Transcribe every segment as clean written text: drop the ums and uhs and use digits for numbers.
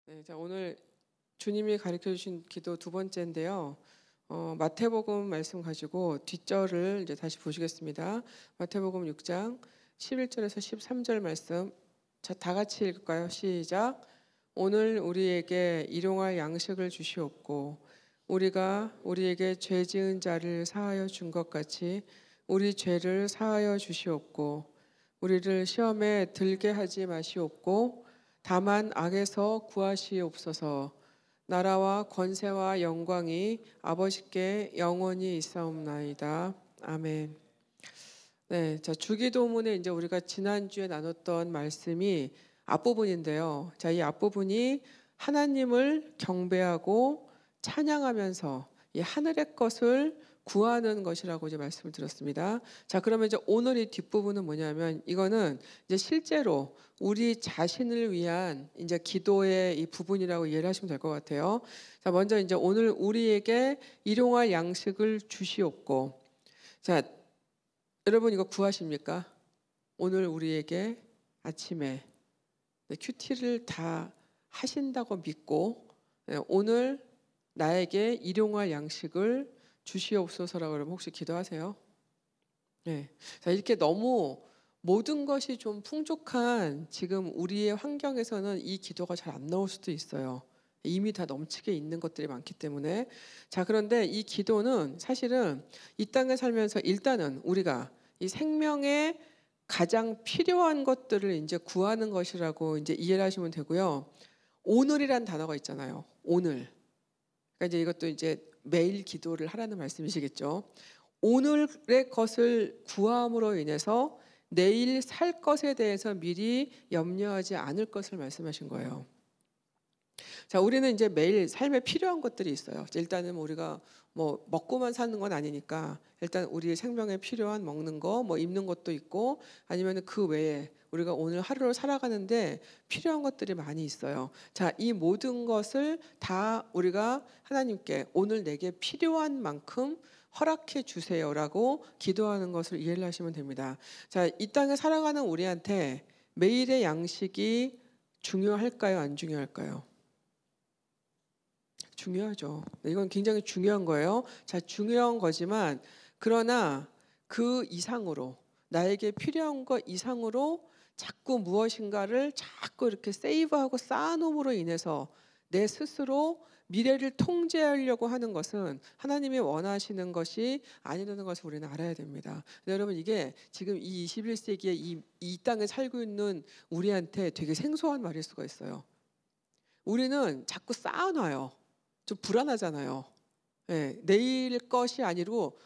네, 자 오늘 주님이 가르쳐 주신 기도 두 번째인데요. 마태복음 말씀 가지고 뒷절을 이제 다시 보시겠습니다. 마태복음 6장 11절에서 13절 말씀. 자, 다 같이 읽을까요? 시작. 오늘 우리에게 일용할 양식을 주시옵고 우리가 우리에게 죄 지은 자를 사하여 준 것 같이 우리 죄를 사하여 주시옵고 우리를 시험에 들게 하지 마시옵고 다만 악에서 구하시옵소서. 나라와 권세와 영광이 아버지께 영원히 있사옵나이다. 아멘. 네, 자 주기도문에 이제 우리가 지난주에 나눴던 말씀이 앞부분인데요. 자, 이 앞부분이 하나님을 경배하고 찬양하면서 이 하늘의 것을 구하는 것이라고 이제 말씀을 드렸습니다. 자, 그러면 이제 오늘 이 뒷부분은 뭐냐면 이거는 이제 실제로 우리 자신을 위한 이제 기도의 이 부분이라고 이해를 하시면 될 것 같아요. 자, 먼저 이제 오늘 우리에게 일용할 양식을 주시옵고. 자, 여러분 이거 구하십니까? 오늘 우리에게 아침에 큐티를 다 하신다고 믿고 오늘 나에게 일용할 양식을 주시옵소서라고 여러분 혹시 기도하세요? 네. 자, 이렇게 너무 모든 것이 좀 풍족한 지금 우리의 환경에서는 이 기도가 잘 안 나올 수도 있어요. 이미 다 넘치게 있는 것들이 많기 때문에. 자, 그런데 이 기도는 사실은 이 땅에 살면서 일단은 우리가 이 생명에 가장 필요한 것들을 이제 구하는 것이라고 이제 이해를 하시면 되고요. 오늘이란 단어가 있잖아요. 오늘. 그러니까 이제 이것도 이제 매일 기도를 하라는 말씀이시겠죠. 오늘의 것을 구함으로 인해서 내일 살 것에 대해서 미리 염려하지 않을 것을 말씀하신 거예요. 자, 우리는 이제 매일 삶에 필요한 것들이 있어요. 일단은 우리가 뭐 먹고만 사는 건 아니니까 일단 우리 생명에 필요한 먹는 거, 뭐 입는 것도 있고 아니면 그 외에 우리가 오늘 하루를 살아가는데 필요한 것들이 많이 있어요. 자, 이 모든 것을 다 우리가 하나님께 오늘 내게 필요한 만큼 허락해 주세요라고 기도하는 것을 이해를 하시면 됩니다. 자, 이 땅에 살아가는 우리한테 매일의 양식이 중요할까요? 안 중요할까요? 중요하죠. 이건 굉장히 중요한 거예요. 자, 중요한 거지만 그러나 그 이상으로 나에게 필요한 것 이상으로 자꾸 무엇인가를 자꾸 이렇게 세이브하고 쌓아놓음으로 인해서 내 스스로 미래를 통제하려고 하는 것은 하나님이 원하시는 것이 아니라는 것을 우리는 알아야 됩니다. 여러분 이게 지금 이 21세기에 이 땅에 살고 있는 우리한테 되게 생소한 말일 수가 있어요. 우리는 자꾸 쌓아놔요. 좀 불안하잖아요. 네, 내일 것이 아니고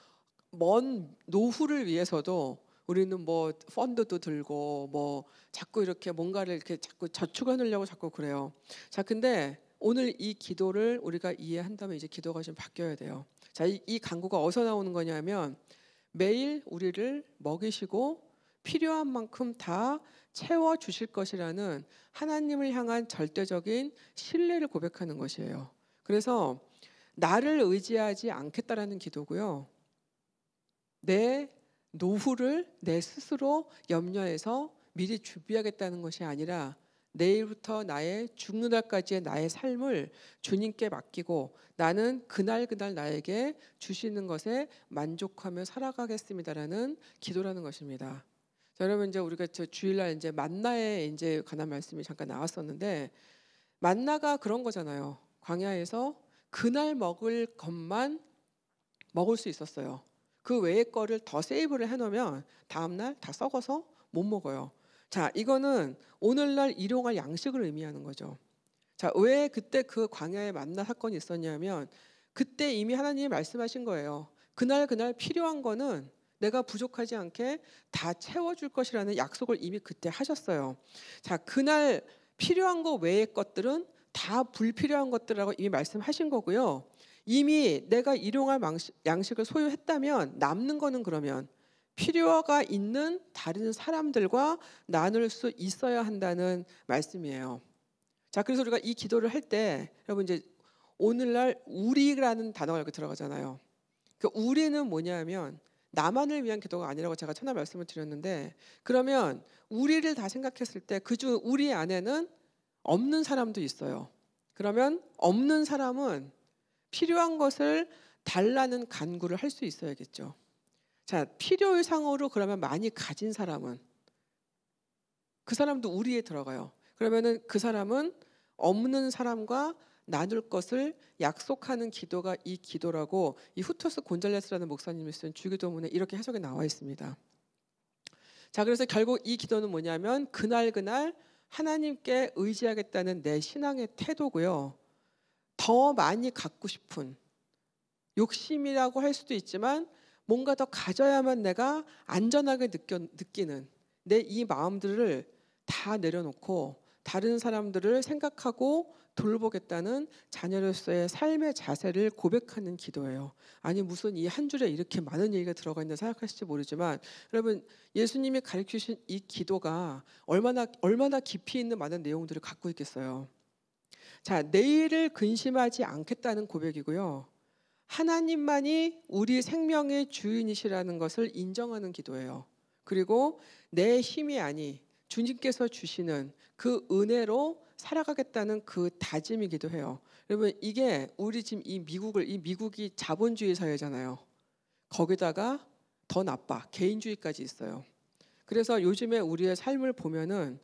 먼 노후를 위해서도 우리는 뭐 펀드도 들고 뭐 자꾸 이렇게 뭔가를 이렇게 자꾸 저축해 놓으려고 자꾸 그래요. 자, 근데 오늘 이 기도를 우리가 이해한다면 이제 기도가 좀 바뀌어야 돼요. 자, 이 강구가 어디서 나오는 거냐면 매일 우리를 먹이시고 필요한 만큼 다 채워 주실 것이라는 하나님을 향한 절대적인 신뢰를 고백하는 것이에요. 그래서 나를 의지하지 않겠다라는 기도고요. 내 노후를 내 스스로 염려해서 미리 준비하겠다는 것이 아니라 내일부터 나의 죽는 날까지의 나의 삶을 주님께 맡기고 나는 그날 나에게 주시는 것에 만족하며 살아가겠습니다라는 기도라는 것입니다. 자, 여러분 이제 우리가 저 주일날 이제 만나에 이제 관한 말씀이 잠깐 나왔었는데 만나가 그런 거잖아요. 광야에서 그날 먹을 것만 먹을 수 있었어요. 그 외의 거를 더 세이브를 해놓으면 다음날 다 썩어서 못 먹어요. 자, 이거는 오늘날 일용할 양식을 의미하는 거죠. 자, 왜 그때 그 광야에 만나 사건이 있었냐면 그때 이미 하나님이 말씀하신 거예요. 그날 필요한 거는 내가 부족하지 않게 다 채워줄 것이라는 약속을 이미 그때 하셨어요. 자, 그날 필요한 거 외의 것들은 다 불필요한 것들이라고 이미 말씀하신 거고요. 이미 내가 일용할 양식을 소유했다면 남는 거는 그러면 필요가 있는 다른 사람들과 나눌 수 있어야 한다는 말씀이에요. 자, 그래서 우리가 이 기도를 할 때 여러분 이제 오늘날 우리라는 단어가 이렇게 들어가잖아요. 그 우리는 뭐냐면 나만을 위한 기도가 아니라고 제가 첫날 말씀을 드렸는데 그러면 우리를 다 생각했을 때 그중 우리 안에는 없는 사람도 있어요. 그러면 없는 사람은 필요한 것을 달라는 간구를 할 수 있어야겠죠. 자, 필요 이상으로 그러면 많이 가진 사람은 그 사람도 우리에 들어가요. 그러면은 그 사람은 없는 사람과 나눌 것을 약속하는 기도가 이 기도라고 이 후토스 곤잘레스라는 목사님이 쓴 주기도문에 이렇게 해석이 나와 있습니다. 자, 그래서 결국 이 기도는 뭐냐면 그날 하나님께 의지하겠다는 내 신앙의 태도고요. 더 많이 갖고 싶은 욕심이라고 할 수도 있지만 뭔가 더 가져야만 내가 안전하게 느끼는 내 이 마음들을 다 내려놓고 다른 사람들을 생각하고 돌보겠다는 자녀로서의 삶의 자세를 고백하는 기도예요. 아니 무슨 이 한 줄에 이렇게 많은 얘기가 들어가 있나 생각하실지 모르지만 여러분 예수님이 가르치신 이 기도가 얼마나 깊이 있는 많은 내용들을 갖고 있겠어요. 자, 내일을 근심하지 않겠다는 고백이고요. 하나님만이 우리 생명의 주인이시라는 것을 인정하는 기도예요. 그리고 내 힘이 아니 주님께서 주시는 그 은혜로 살아가겠다는 그 다짐이기도 해요. 여러분 이게 우리 지금 이 미국이 자본주의 사회잖아요. 거기다가 더 나빠 개인주의까지 있어요. 그래서 요즘에 우리의 삶을 보면은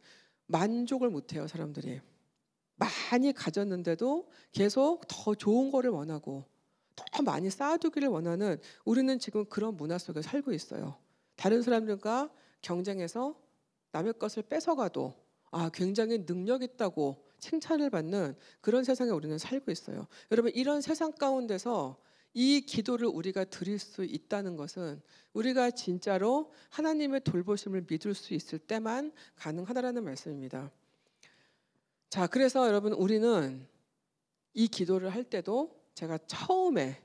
만족을 못해요 사람들이. 많이 가졌는데도 계속 더 좋은 거를 원하고 더 많이 쌓아두기를 원하는 우리는 지금 그런 문화 속에 살고 있어요. 다른 사람들과 경쟁해서 남의 것을 뺏어가도 굉장히 능력 있다고 칭찬을 받는 그런 세상에 우리는 살고 있어요. 여러분 이런 세상 가운데서 이 기도를 우리가 드릴 수 있다는 것은 우리가 진짜로 하나님의 돌보심을 믿을 수 있을 때만 가능하다라는 말씀입니다. 자, 그래서 여러분 우리는 이 기도를 할 때도 제가 처음에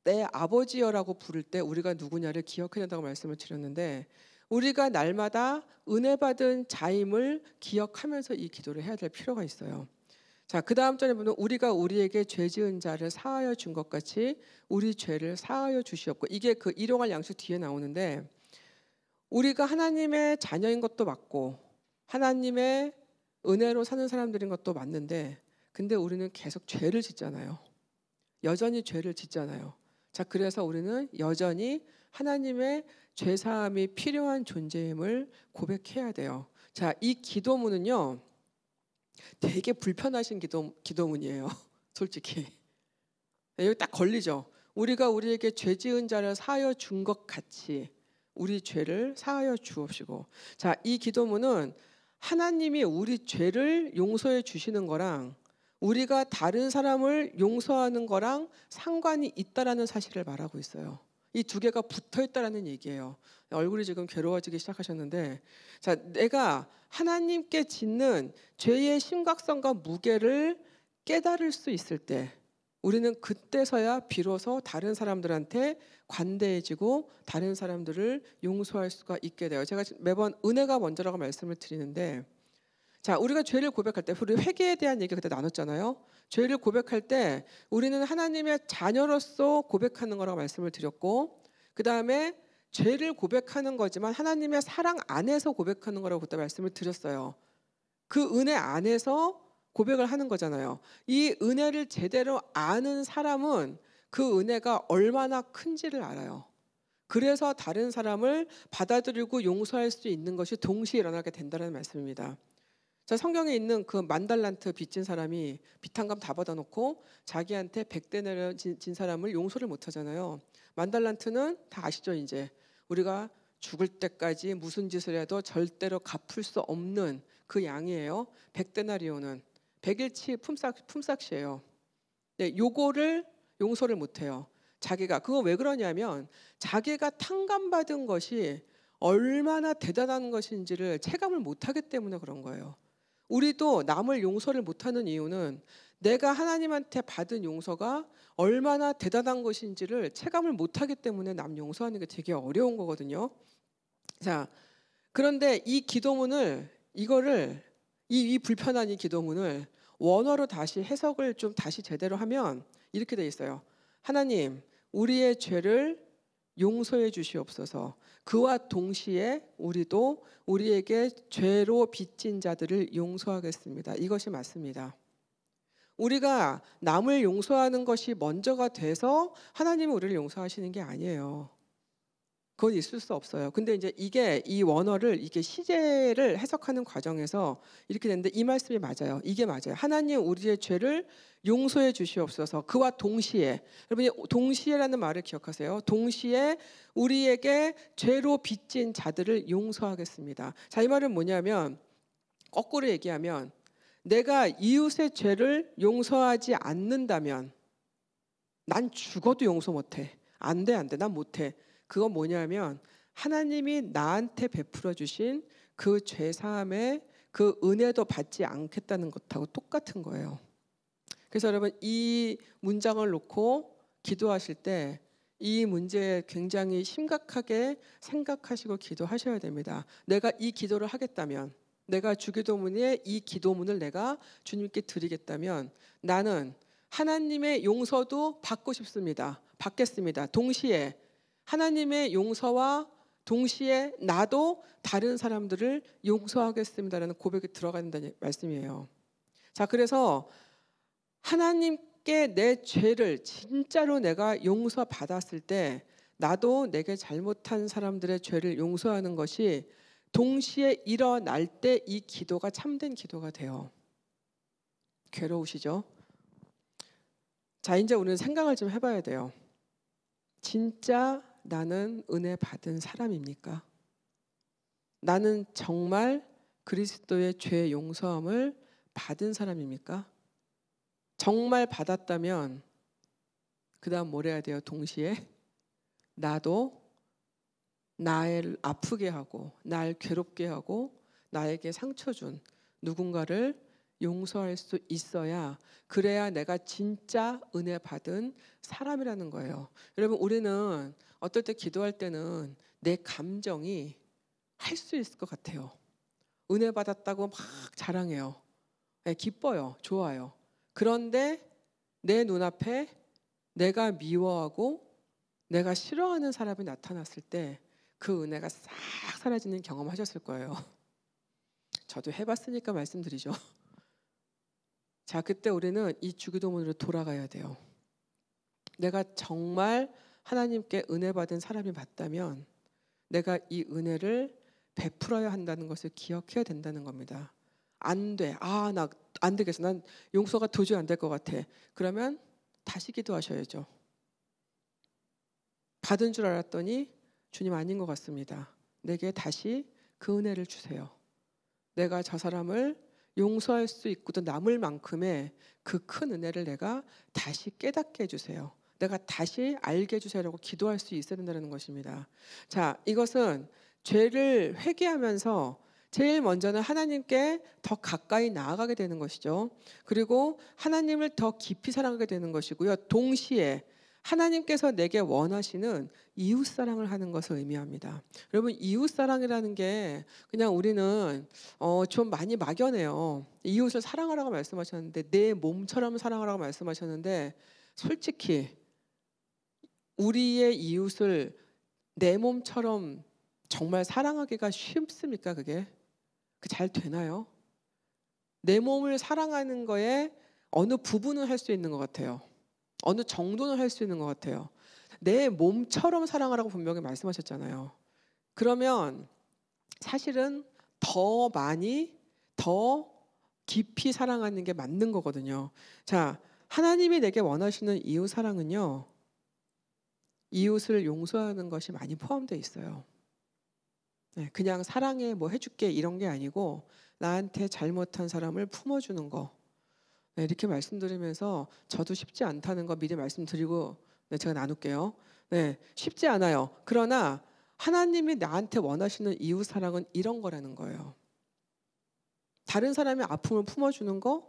내 아버지여라고 부를 때 우리가 누구냐를 기억해야 된다고 말씀을 드렸는데 우리가 날마다 은혜 받은 자임을 기억하면서 이 기도를 해야 될 필요가 있어요. 자, 그 다음 절에 보면 우리가 우리에게 죄 지은 자를 사하여 준 것 같이 우리 죄를 사하여 주시옵고 이게 그 일용할 양식 뒤에 나오는데 우리가 하나님의 자녀인 것도 맞고 하나님의 은혜로 사는 사람들인 것도 맞는데 근데 우리는 계속 죄를 짓잖아요. 여전히 죄를 짓잖아요. 자, 그래서 우리는 여전히 하나님의 죄사함이 필요한 존재임을 고백해야 돼요. 자, 이 기도문은요 되게 불편하신 기도문이에요. 솔직히 여기 딱 걸리죠. 우리가 우리에게 죄 지은 자를 사하여 준 것 같이 우리 죄를 사하여 주옵시고. 자, 이 기도문은 하나님이 우리 죄를 용서해 주시는 거랑 우리가 다른 사람을 용서하는 거랑 상관이 있다라는 사실을 말하고 있어요. 이 두 개가 붙어 있다라는 얘기예요. 얼굴이 지금 괴로워지기 시작하셨는데, 자, 내가 하나님께 짓는 죄의 심각성과 무게를 깨달을 수 있을 때, 우리는 그때서야 비로소 다른 사람들한테 관대해지고 다른 사람들을 용서할 수가 있게 돼요. 제가 매번 은혜가 먼저라고 말씀을 드리는데, 자, 우리가 죄를 고백할 때 우리 회개에 대한 얘기 그때 나눴잖아요. 죄를 고백할 때 우리는 하나님의 자녀로서 고백하는 거라고 말씀을 드렸고 그 다음에 죄를 고백하는 거지만 하나님의 사랑 안에서 고백하는 거라고 그때 말씀을 드렸어요. 그 은혜 안에서 고백을 하는 거잖아요. 이 은혜를 제대로 아는 사람은 그 은혜가 얼마나 큰지를 알아요. 그래서 다른 사람을 받아들이고 용서할 수 있는 것이 동시에 일어나게 된다는 말씀입니다. 자, 성경에 있는 그 10,000달란트 빚진 사람이 빚한감 다 받아놓고 자기한테 100데나리온 진 사람을 용서를 못 하잖아요. 10,000달란트는 다 아시죠? 이제 우리가 죽을 때까지 무슨 짓을 해도 절대로 갚을 수 없는 그 양이에요. 100데나리온은 100일치 품삯이에요. 네, 요거를 용서를 못 해요. 자기가 그거 왜 그러냐면 자기가 탕감받은 것이 얼마나 대단한 것인지를 체감을 못하기 때문에 그런 거예요. 우리도 남을 용서를 못하는 이유는 내가 하나님한테 받은 용서가 얼마나 대단한 것인지를 체감을 못하기 때문에 남 용서하는 게 되게 어려운 거거든요. 자, 그런데 이 기도문을 이 불편한 이 기도문을 원어로 다시 해석을 좀 다시 제대로 하면 이렇게 돼 있어요. 하나님, 우리의 죄를 용서해 주시옵소서. 그와 동시에 우리도 우리에게 죄로 빚진 자들을 용서하겠습니다. 이것이 맞습니다. 우리가 남을 용서하는 것이 먼저가 돼서 하나님은 우리를 용서하시는 게 아니에요. 그건 있을 수 없어요. 근데 이제 이게 이 원어를 이게 시제를 해석하는 과정에서 이렇게 되는데 이 말씀이 맞아요. 이게 맞아요. 하나님 우리의 죄를 용서해 주시옵소서. 그와 동시에 여러분이 동시에라는 말을 기억하세요. 동시에 우리에게 죄로 빚진 자들을 용서하겠습니다. 자, 이 말은 뭐냐면 거꾸로 얘기하면 내가 이웃의 죄를 용서하지 않는다면 난 죽어도 용서 못해. 안 돼, 안 돼. 난 못해. 그건 뭐냐면 하나님이 나한테 베풀어 주신 그 죄사함의 그 은혜도 받지 않겠다는 것하고 똑같은 거예요. 그래서 여러분 이 문장을 놓고 기도하실 때 이 문제에 굉장히 심각하게 생각하시고 기도하셔야 됩니다. 내가 이 기도를 하겠다면, 내가 주기도문에 이 기도문을 내가 주님께 드리겠다면 나는 하나님의 용서도 받고 싶습니다. 받겠습니다. 동시에 하나님의 용서와 동시에 나도 다른 사람들을 용서하겠습니다라는 고백이 들어가야 된다는 말씀이에요. 자, 그래서 하나님께 내 죄를 진짜로 내가 용서받았을 때 나도 내게 잘못한 사람들의 죄를 용서하는 것이 동시에 일어날 때 이 기도가 참된 기도가 돼요. 괴로우시죠? 자, 이제 우리는 생각을 좀 해봐야 돼요. 진짜 나는 은혜 받은 사람입니까? 나는 정말 그리스도의 죄 용서함을 받은 사람입니까? 정말 받았다면 그 다음 뭘 해야 돼요? 동시에 나도 나를 아프게 하고 날 괴롭게 하고 나에게 상처 준 누군가를 용서할 수 있어야, 그래야 내가 진짜 은혜 받은 사람이라는 거예요. 여러분 우리는 어떨 때 기도할 때는 내 감정이 할 수 있을 것 같아요. 은혜 받았다고 막 자랑해요. 네, 기뻐요. 좋아요. 그런데 내 눈앞에 내가 미워하고 내가 싫어하는 사람이 나타났을 때 그 은혜가 싹 사라지는 경험 하셨을 거예요. 저도 해봤으니까 말씀드리죠. 자, 그때 우리는 이 주기도문으로 돌아가야 돼요. 내가 정말 하나님께 은혜 받은 사람이 맞다면 내가 이 은혜를 베풀어야 한다는 것을 기억해야 된다는 겁니다. 안 돼. 나 안 되겠어. 난 용서가 도저히 안 될 것 같아. 그러면 다시 기도하셔야죠. 받은 줄 알았더니 주님 아닌 것 같습니다. 내게 다시 그 은혜를 주세요. 내가 저 사람을 용서할 수 있고도 남을 만큼의 그 큰 은혜를 내가 다시 깨닫게 해주세요. 내가 다시 알게 해주세요라고 기도할 수 있어야 된다는 것입니다. 자, 이것은 죄를 회개하면서 제일 먼저는 하나님께 더 가까이 나아가게 되는 것이죠. 그리고 하나님을 더 깊이 사랑하게 되는 것이고요. 동시에 하나님께서 내게 원하시는 이웃사랑을 하는 것을 의미합니다. 여러분 이웃사랑이라는 게 그냥 우리는 좀 많이 막연해요. 이웃을 사랑하라고 말씀하셨는데 내 몸처럼 사랑하라고 말씀하셨는데 솔직히 우리의 이웃을 내 몸처럼 정말 사랑하기가 쉽습니까? 그게 잘 되나요? 내 몸을 사랑하는 거에 어느 부분은 할 수 있는 것 같아요. 어느 정도는 할 수 있는 것 같아요. 내 몸처럼 사랑하라고 분명히 말씀하셨잖아요. 그러면 사실은 더 많이 더 깊이 사랑하는 게 맞는 거거든요. 자, 하나님이 내게 원하시는 이웃 사랑은요, 이웃을 용서하는 것이 많이 포함되어 있어요. 네, 그냥 사랑해 뭐 해줄게 이런 게 아니고 나한테 잘못한 사람을 품어주는 거. 네, 이렇게 말씀드리면서 저도 쉽지 않다는 거 미리 말씀드리고 제가 나눌게요. 네, 쉽지 않아요. 그러나 하나님이 나한테 원하시는 이웃 사랑은 이런 거라는 거예요. 다른 사람의 아픔을 품어주는 거,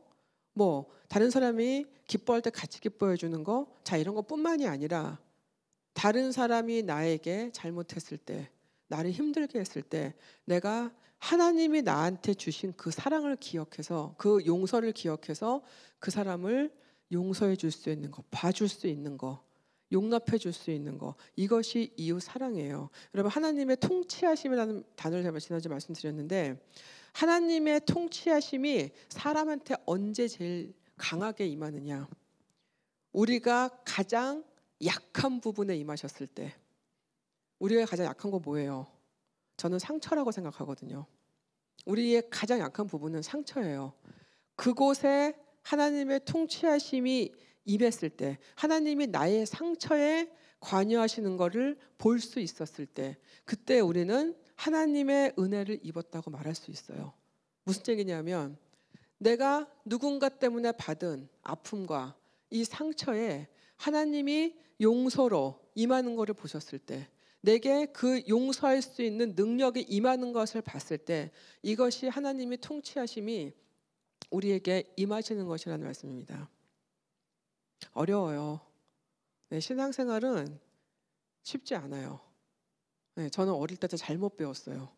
뭐 다른 사람이 기뻐할 때 같이 기뻐해 주는 거, 자 이런 것뿐만이 아니라 다른 사람이 나에게 잘못했을 때, 나를 힘들게 했을 때 내가 하나님이 나한테 주신 그 사랑을 기억해서 그 용서를 기억해서 그 사람을 용서해 줄 수 있는 거, 봐줄 수 있는 거, 용납해 줄 수 있는 거, 이것이 이웃 사랑이에요. 여러분 하나님의 통치하심이라는 단어를 제가 지난주에 말씀드렸는데 하나님의 통치하심이 사람한테 언제 제일 강하게 임하느냐? 우리가 가장 약한 부분에 임하셨을 때. 우리가 가장 약한 거 뭐예요? 저는 상처라고 생각하거든요. 우리의 가장 약한 부분은 상처예요. 그곳에 하나님의 통치하심이 임했을 때, 하나님이 나의 상처에 관여하시는 것을 볼 수 있었을 때, 그때 우리는 하나님의 은혜를 입었다고 말할 수 있어요. 무슨 얘기냐면, 내가 누군가 때문에 받은 아픔과 이 상처에 하나님이 용서로 임하는 것을 보셨을 때, 내게 그 용서할 수 있는 능력이 임하는 것을 봤을 때, 이것이 하나님의 통치하심이 우리에게 임하시는 것이라는 말씀입니다. 어려워요. 네, 신앙생활은 쉽지 않아요. 네, 저는 어릴 때 잘못 배웠어요.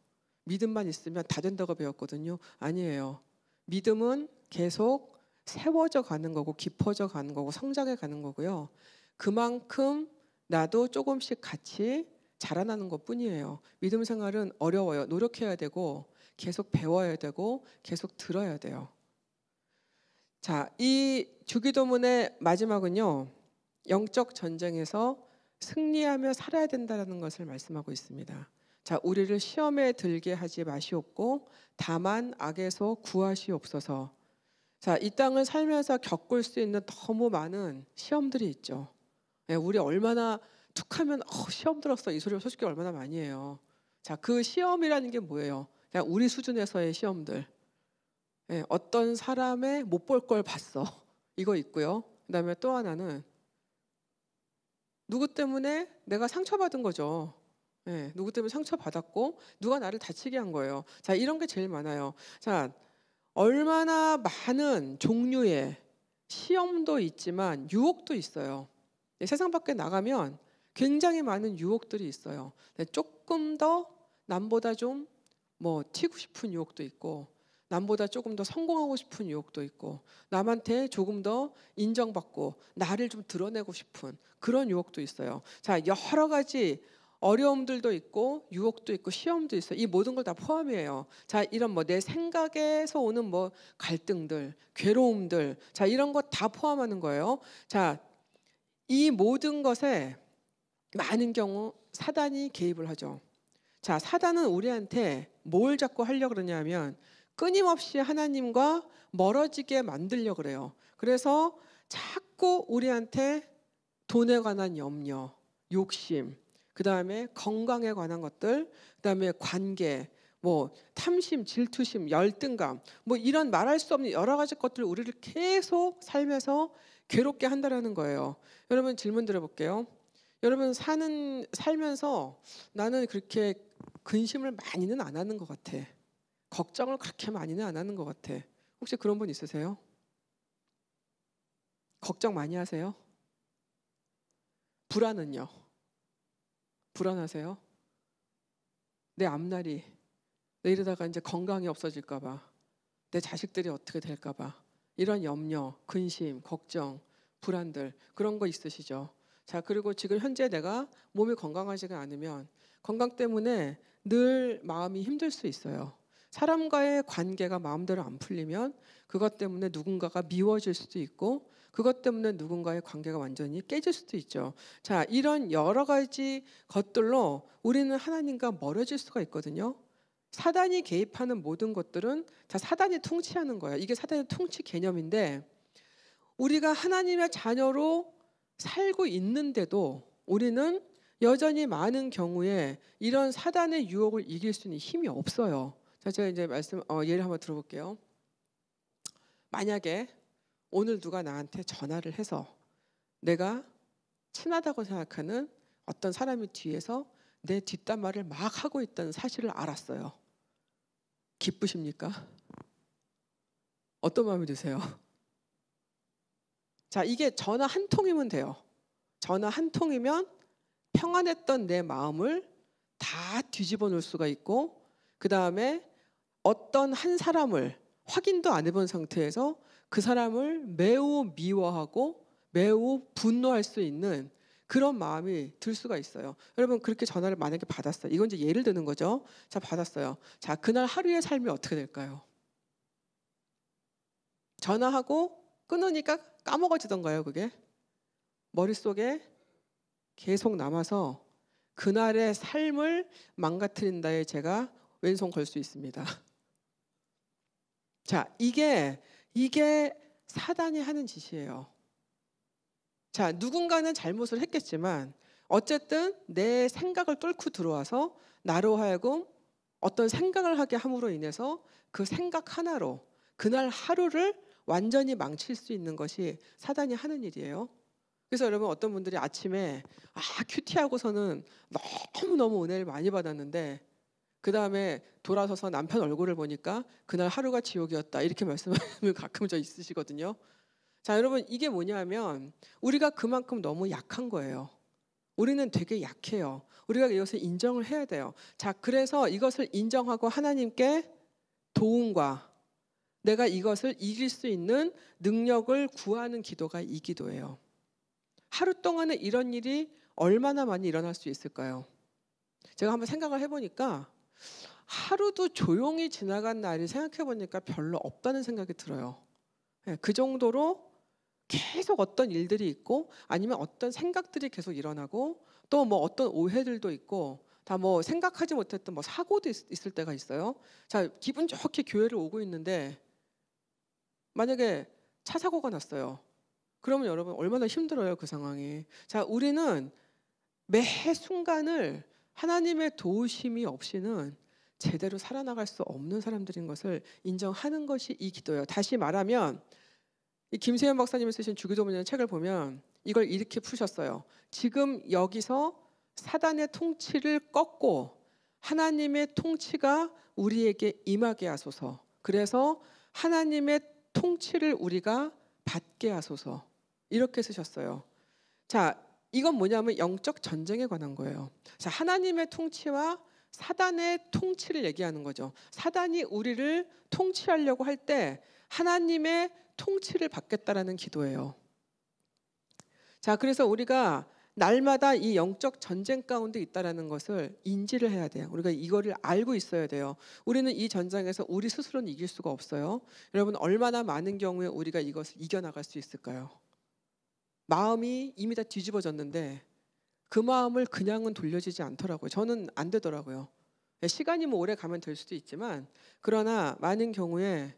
믿음만 있으면 다 된다고 배웠거든요. 아니에요. 믿음은 계속 세워져 가는 거고 깊어져 가는 거고 성장해 가는 거고요. 그만큼 나도 조금씩 같이 자라나는 것뿐이에요. 믿음 생활은 어려워요. 노력해야 되고 계속 배워야 되고 계속 들어야 돼요. 자, 이 주기도문의 마지막은요. 영적 전쟁에서 승리하며 살아야 된다는 것을 말씀하고 있습니다. 자, 우리를 시험에 들게 하지 마시옵고 다만 악에서 구하시옵소서. 자, 이 땅을 살면서 겪을 수 있는 너무 많은 시험들이 있죠. 네, 우리 얼마나 툭하면 시험 들었어 이 소리를 솔직히 얼마나 많이 해요. 자, 그 시험이라는 게 뭐예요? 그냥 우리 수준에서의 시험들. 네, 어떤 사람의 못 볼 걸 봤어. 이거 있고요. 그다음에 또 하나는 누구 때문에 내가 상처받은 거죠. 네, 누구 때문에 상처받았고 누가 나를 다치게 한 거예요. 자, 이런 게 제일 많아요. 자, 얼마나 많은 종류의 시험도 있지만 유혹도 있어요. 네, 세상 밖에 나가면 굉장히 많은 유혹들이 있어요. 네, 조금 더 남보다 좀 튀고 싶은 유혹도 있고 남보다 조금 더 성공하고 싶은 유혹도 있고 남한테 조금 더 인정받고 나를 좀 드러내고 싶은 그런 유혹도 있어요. 자, 여러 가지 어려움들도 있고 유혹도 있고 시험도 있어요. 이 모든 걸 다 포함이에요. 자, 이런 내 생각에서 오는 갈등들, 괴로움들, 자, 이런 거 다 포함하는 거예요. 자, 이 모든 것에 많은 경우 사단이 개입을 하죠. 자, 사단은 우리한테 뭘 자꾸 하려고 그러냐면 끊임없이 하나님과 멀어지게 만들려고 그래요. 그래서 자꾸 우리한테 돈에 관한 염려, 욕심, 그다음에 건강에 관한 것들, 그다음에 관계, 탐심, 질투심, 열등감, 이런 말할 수 없는 여러 가지 것들을 우리를 계속 살면서 괴롭게 한다라는 거예요. 여러분 질문 드려볼게요. 여러분 살면서 나는 그렇게 근심을 많이는 안 하는 것 같아. 걱정을 그렇게 많이는 안 하는 것 같아. 혹시 그런 분 있으세요? 걱정 많이 하세요? 불안은요? 불안하세요? 내 앞날이 이러다가 이제 건강이 없어질까 봐, 내 자식들이 어떻게 될까 봐, 이런 염려, 근심, 걱정, 불안들 그런 거 있으시죠? 자, 그리고 지금 현재 내가 몸이 건강하지가 않으면 건강 때문에 늘 마음이 힘들 수 있어요. 사람과의 관계가 마음대로 안 풀리면 그것 때문에 누군가가 미워질 수도 있고 그것 때문에 누군가의 관계가 완전히 깨질 수도 있죠. 자, 이런 여러 가지 것들로 우리는 하나님과 멀어질 수가 있거든요. 사단이 개입하는 모든 것들은 다 사단이 통치하는 거예요. 이게 사단의 통치 개념인데 우리가 하나님의 자녀로 살고 있는데도 우리는 여전히 많은 경우에 이런 사단의 유혹을 이길 수 있는 힘이 없어요. 자, 제가 이제 예를 한번 들어볼게요. 만약에 오늘 누가 나한테 전화를 해서 내가 친하다고 생각하는 어떤 사람이 뒤에서 내 뒷담화를 막 하고 있다는 사실을 알았어요. 기쁘십니까? 어떤 마음이 드세요? 자, 이게 전화 한 통이면 돼요. 전화 한 통이면 평안했던 내 마음을 다 뒤집어 놓을 수가 있고 그 다음에 어떤 한 사람을 확인도 안 해본 상태에서 그 사람을 매우 미워하고 매우 분노할 수 있는 그런 마음이 들 수가 있어요. 여러분 그렇게 전화를 만약에 받았어요. 이건 이제 예를 드는 거죠. 자, 받았어요. 자, 그날 하루의 삶이 어떻게 될까요? 전화하고 끊으니까 까먹어지던가요, 그게? 머릿속에 계속 남아서 그날의 삶을 망가뜨린다에 제가 왼손 걸 수 있습니다. 자, 이게 사단이 하는 짓이에요. 자, 누군가는 잘못을 했겠지만 어쨌든 내 생각을 뚫고 들어와서 나로 하여금 어떤 생각을 하게 함으로 인해서 그 생각 하나로 그날 하루를 완전히 망칠 수 있는 것이 사단이 하는 일이에요. 그래서 여러분 어떤 분들이 아침에 큐티하고서는 너무너무 은혜를 많이 받았는데 그 다음에 돌아서서 남편 얼굴을 보니까 그날 하루가 지옥이었다 이렇게 말씀을 가끔 저 있으시거든요. 자, 여러분 이게 뭐냐면 우리가 그만큼 너무 약한 거예요. 우리는 되게 약해요. 우리가 이것을 인정을 해야 돼요. 자, 그래서 이것을 인정하고 하나님께 도움과 내가 이것을 이길 수 있는 능력을 구하는 기도가 이 기도예요. 하루 동안에 이런 일이 얼마나 많이 일어날 수 있을까요? 제가 한번 생각을 해보니까 하루도 조용히 지나간 날이 생각해보니까 별로 없다는 생각이 들어요. 그 정도로 계속 어떤 일들이 있고 아니면 어떤 생각들이 계속 일어나고 또 뭐 어떤 오해들도 있고 다 뭐 생각하지 못했던 뭐 사고도 있을 때가 있어요. 자, 기분 좋게 교회를 오고 있는데 만약에 차 사고가 났어요. 그러면 여러분 얼마나 힘들어요, 그 상황이. 자, 우리는 매 순간을 하나님의 도우심이 없이는 제대로 살아나갈 수 없는 사람들인 것을 인정하는 것이 이 기도예요. 다시 말하면 이 김세현 박사님이 쓰신 주기도문이라는 책을 보면 이걸 이렇게 푸셨어요. 지금 여기서 사단의 통치를 꺾고 하나님의 통치가 우리에게 임하게 하소서. 그래서 하나님의 통치를 우리가 받게 하소서. 이렇게 쓰셨어요. 자, 이건 뭐냐면 영적 전쟁에 관한 거예요. 자, 하나님의 통치와 사단의 통치를 얘기하는 거죠. 사단이 우리를 통치하려고 할 때 하나님의 통치를 받겠다라는 기도예요. 자, 그래서 우리가 날마다 이 영적 전쟁 가운데 있다라는 것을 인지를 해야 돼요. 우리가 이거를 알고 있어야 돼요. 우리는 이 전쟁에서 우리 스스로는 이길 수가 없어요. 여러분 얼마나 많은 경우에 우리가 이것을 이겨나갈 수 있을까요? 마음이 이미 다 뒤집어졌는데 그 마음을 그냥은 돌려지지 않더라고요. 저는 안 되더라고요. 시간이 뭐 오래 가면 될 수도 있지만 그러나 많은 경우에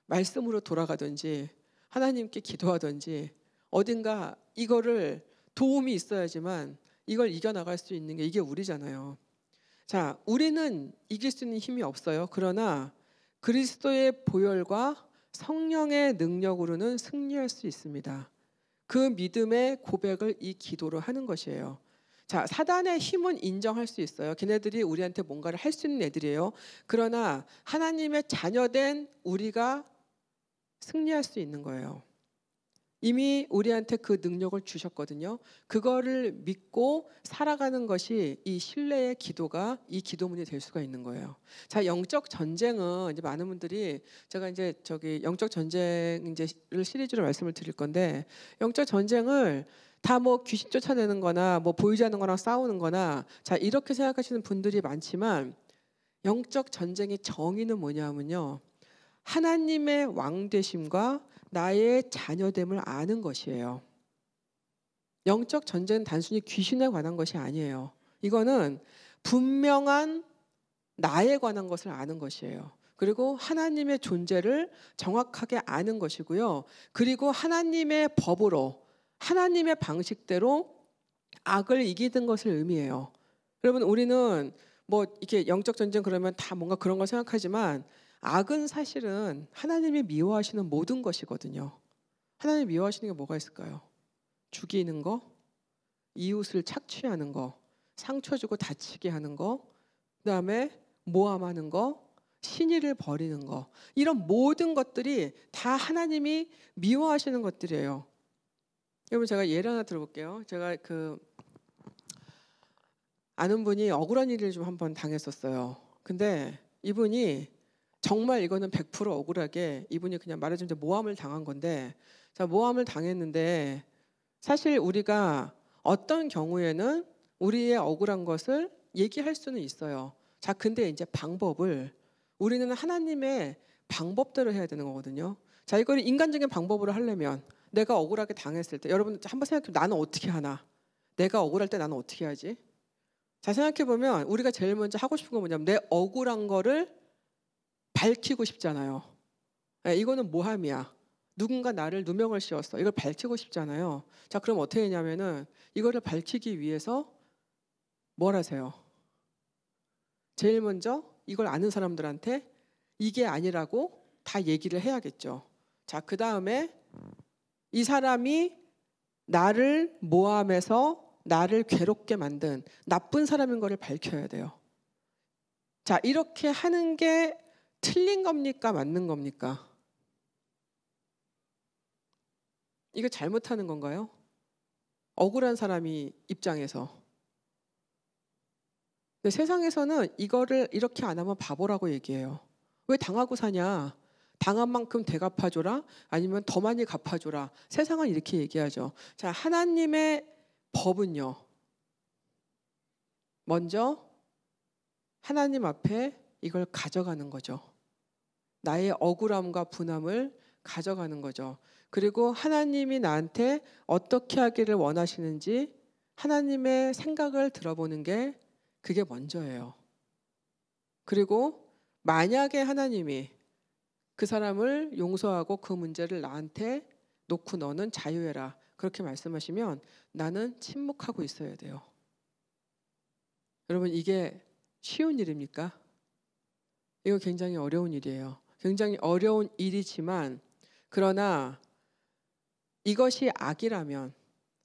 말씀으로 돌아가든지 하나님께 기도하든지 어딘가 이거를 도움이 있어야지만 이걸 이겨나갈 수 있는 게 이게 우리잖아요. 자, 우리는 이길 수 있는 힘이 없어요. 그러나 그리스도의 보혈과 성령의 능력으로는 승리할 수 있습니다. 그 믿음의 고백을 이 기도로 하는 것이에요. 자, 사단의 힘은 인정할 수 있어요. 걔네들이 우리한테 뭔가를 할 수 있는 애들이에요. 그러나 하나님의 자녀된 우리가 승리할 수 있는 거예요. 이미 우리한테 그 능력을 주셨거든요. 그거를 믿고 살아가는 것이 이 신뢰의 기도가 이 기도문이 될 수가 있는 거예요. 자, 영적 전쟁은 이제 많은 분들이 제가 이제 영적 전쟁 이제를 시리즈로 말씀을 드릴 건데 영적 전쟁을 다 뭐 귀신 쫓아내는 거나 뭐 보이지 않는 거랑 싸우는 거나 자, 이렇게 생각하시는 분들이 많지만 영적 전쟁의 정의는 뭐냐면요. 하나님의 왕되심과 나의 자녀됨을 아는 것이에요. 영적 전쟁은 단순히 귀신에 관한 것이 아니에요. 이거는 분명한 나에 관한 것을 아는 것이에요. 그리고 하나님의 존재를 정확하게 아는 것이고요. 그리고 하나님의 법으로 하나님의 방식대로 악을 이기는 것을 의미해요. 여러분 우리는 뭐 이렇게 영적 전쟁 그러면 다 뭔가 그런 걸 생각하지만 악은 사실은 하나님이 미워하시는 모든 것이거든요. 하나님이 미워하시는 게 뭐가 있을까요? 죽이는 거, 이웃을 착취하는 거, 상처 주고 다치게 하는 거, 그다음에 모함하는 거, 신의를 버리는 거. 이런 모든 것들이 다 하나님이 미워하시는 것들이에요. 여러분 제가 예를 하나 들어볼게요. 제가 아는 분이 억울한 일을 좀 한번 당했었어요. 근데 이분이 정말 이거는 100% 억울하게 이분이 그냥 말하자면 모함을 당한 건데 자, 모함을 당했는데 사실 우리가 어떤 경우에는 우리의 억울한 것을 얘기할 수는 있어요. 자, 근데 이제 방법을 우리는 하나님의 방법대로 해야 되는 거거든요. 자, 이걸 인간적인 방법으로 하려면 내가 억울하게 당했을 때 여러분 한번 생각해 나는 어떻게 하나? 내가 억울할 때 나는 어떻게 하지? 자, 생각해 보면 우리가 제일 먼저 하고 싶은 건 뭐냐면 내 억울한 거를 밝히고 싶잖아요. 네, 이거는 모함이야. 누군가 나를 누명을 씌웠어. 이걸 밝히고 싶잖아요. 자, 그럼 어떻게 했냐면은 이거를 밝히기 위해서 뭘 하세요? 제일 먼저 이걸 아는 사람들한테 이게 아니라고 다 얘기를 해야겠죠. 자, 그 다음에 이 사람이 나를 모함해서 나를 괴롭게 만든 나쁜 사람인 거를 밝혀야 돼요. 자, 이렇게 하는 게 틀린 겁니까? 맞는 겁니까? 이거 잘못하는 건가요? 억울한 사람이 입장에서. 근데 세상에서는 이거를 이렇게 안 하면 바보라고 얘기해요. 왜 당하고 사냐? 당한 만큼 되갚아줘라? 아니면 더 많이 갚아줘라? 세상은 이렇게 얘기하죠. 자, 하나님의 법은요. 먼저 하나님 앞에 이걸 가져가는 거죠. 나의 억울함과 분함을 가져가는 거죠. 그리고 하나님이 나한테 어떻게 하기를 원하시는지 하나님의 생각을 들어보는 게 그게 먼저예요. 그리고 만약에 하나님이 그 사람을 용서하고 그 문제를 나한테 놓고 너는 자유해라 그렇게 말씀하시면 나는 침묵하고 있어야 돼요. 여러분 이게 쉬운 일입니까? 이거 굉장히 어려운 일이에요. 굉장히 어려운 일이지만 그러나 이것이 악이라면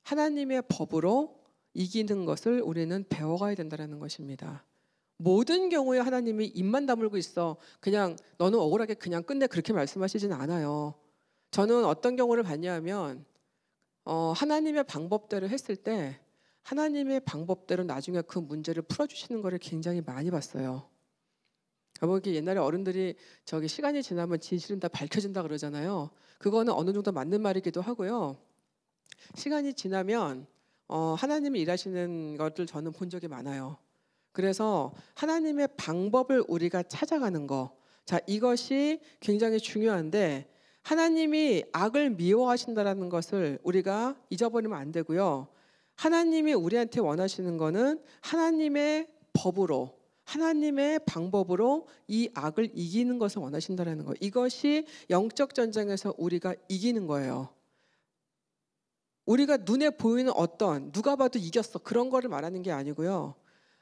하나님의 법으로 이기는 것을 우리는 배워가야 된다는 것입니다. 모든 경우에 하나님이 입만 다물고 있어 그냥 너는 억울하게 그냥 끝내 그렇게 말씀하시진 않아요. 저는 어떤 경우를 봤냐면 하나님의 방법대로 했을 때 하나님의 방법대로 나중에 그 문제를 풀어주시는 것을 굉장히 많이 봤어요. 여러분 옛날에 어른들이 저기 시간이 지나면 진실은 다 밝혀진다 그러잖아요. 그거는 어느 정도 맞는 말이기도 하고요. 시간이 지나면 하나님이 일하시는 것을 저는 본 적이 많아요. 그래서 하나님의 방법을 우리가 찾아가는 거, 자 이것이 굉장히 중요한데 하나님이 악을 미워하신다라는 것을 우리가 잊어버리면 안 되고요. 하나님이 우리한테 원하시는 거는 하나님의 법으로 하나님의 방법으로 이 악을 이기는 것을 원하신다는 거. 이것이 영적 전쟁에서 우리가 이기는 거예요. 우리가 눈에 보이는 어떤 누가 봐도 이겼어 그런 거를 말하는 게 아니고요.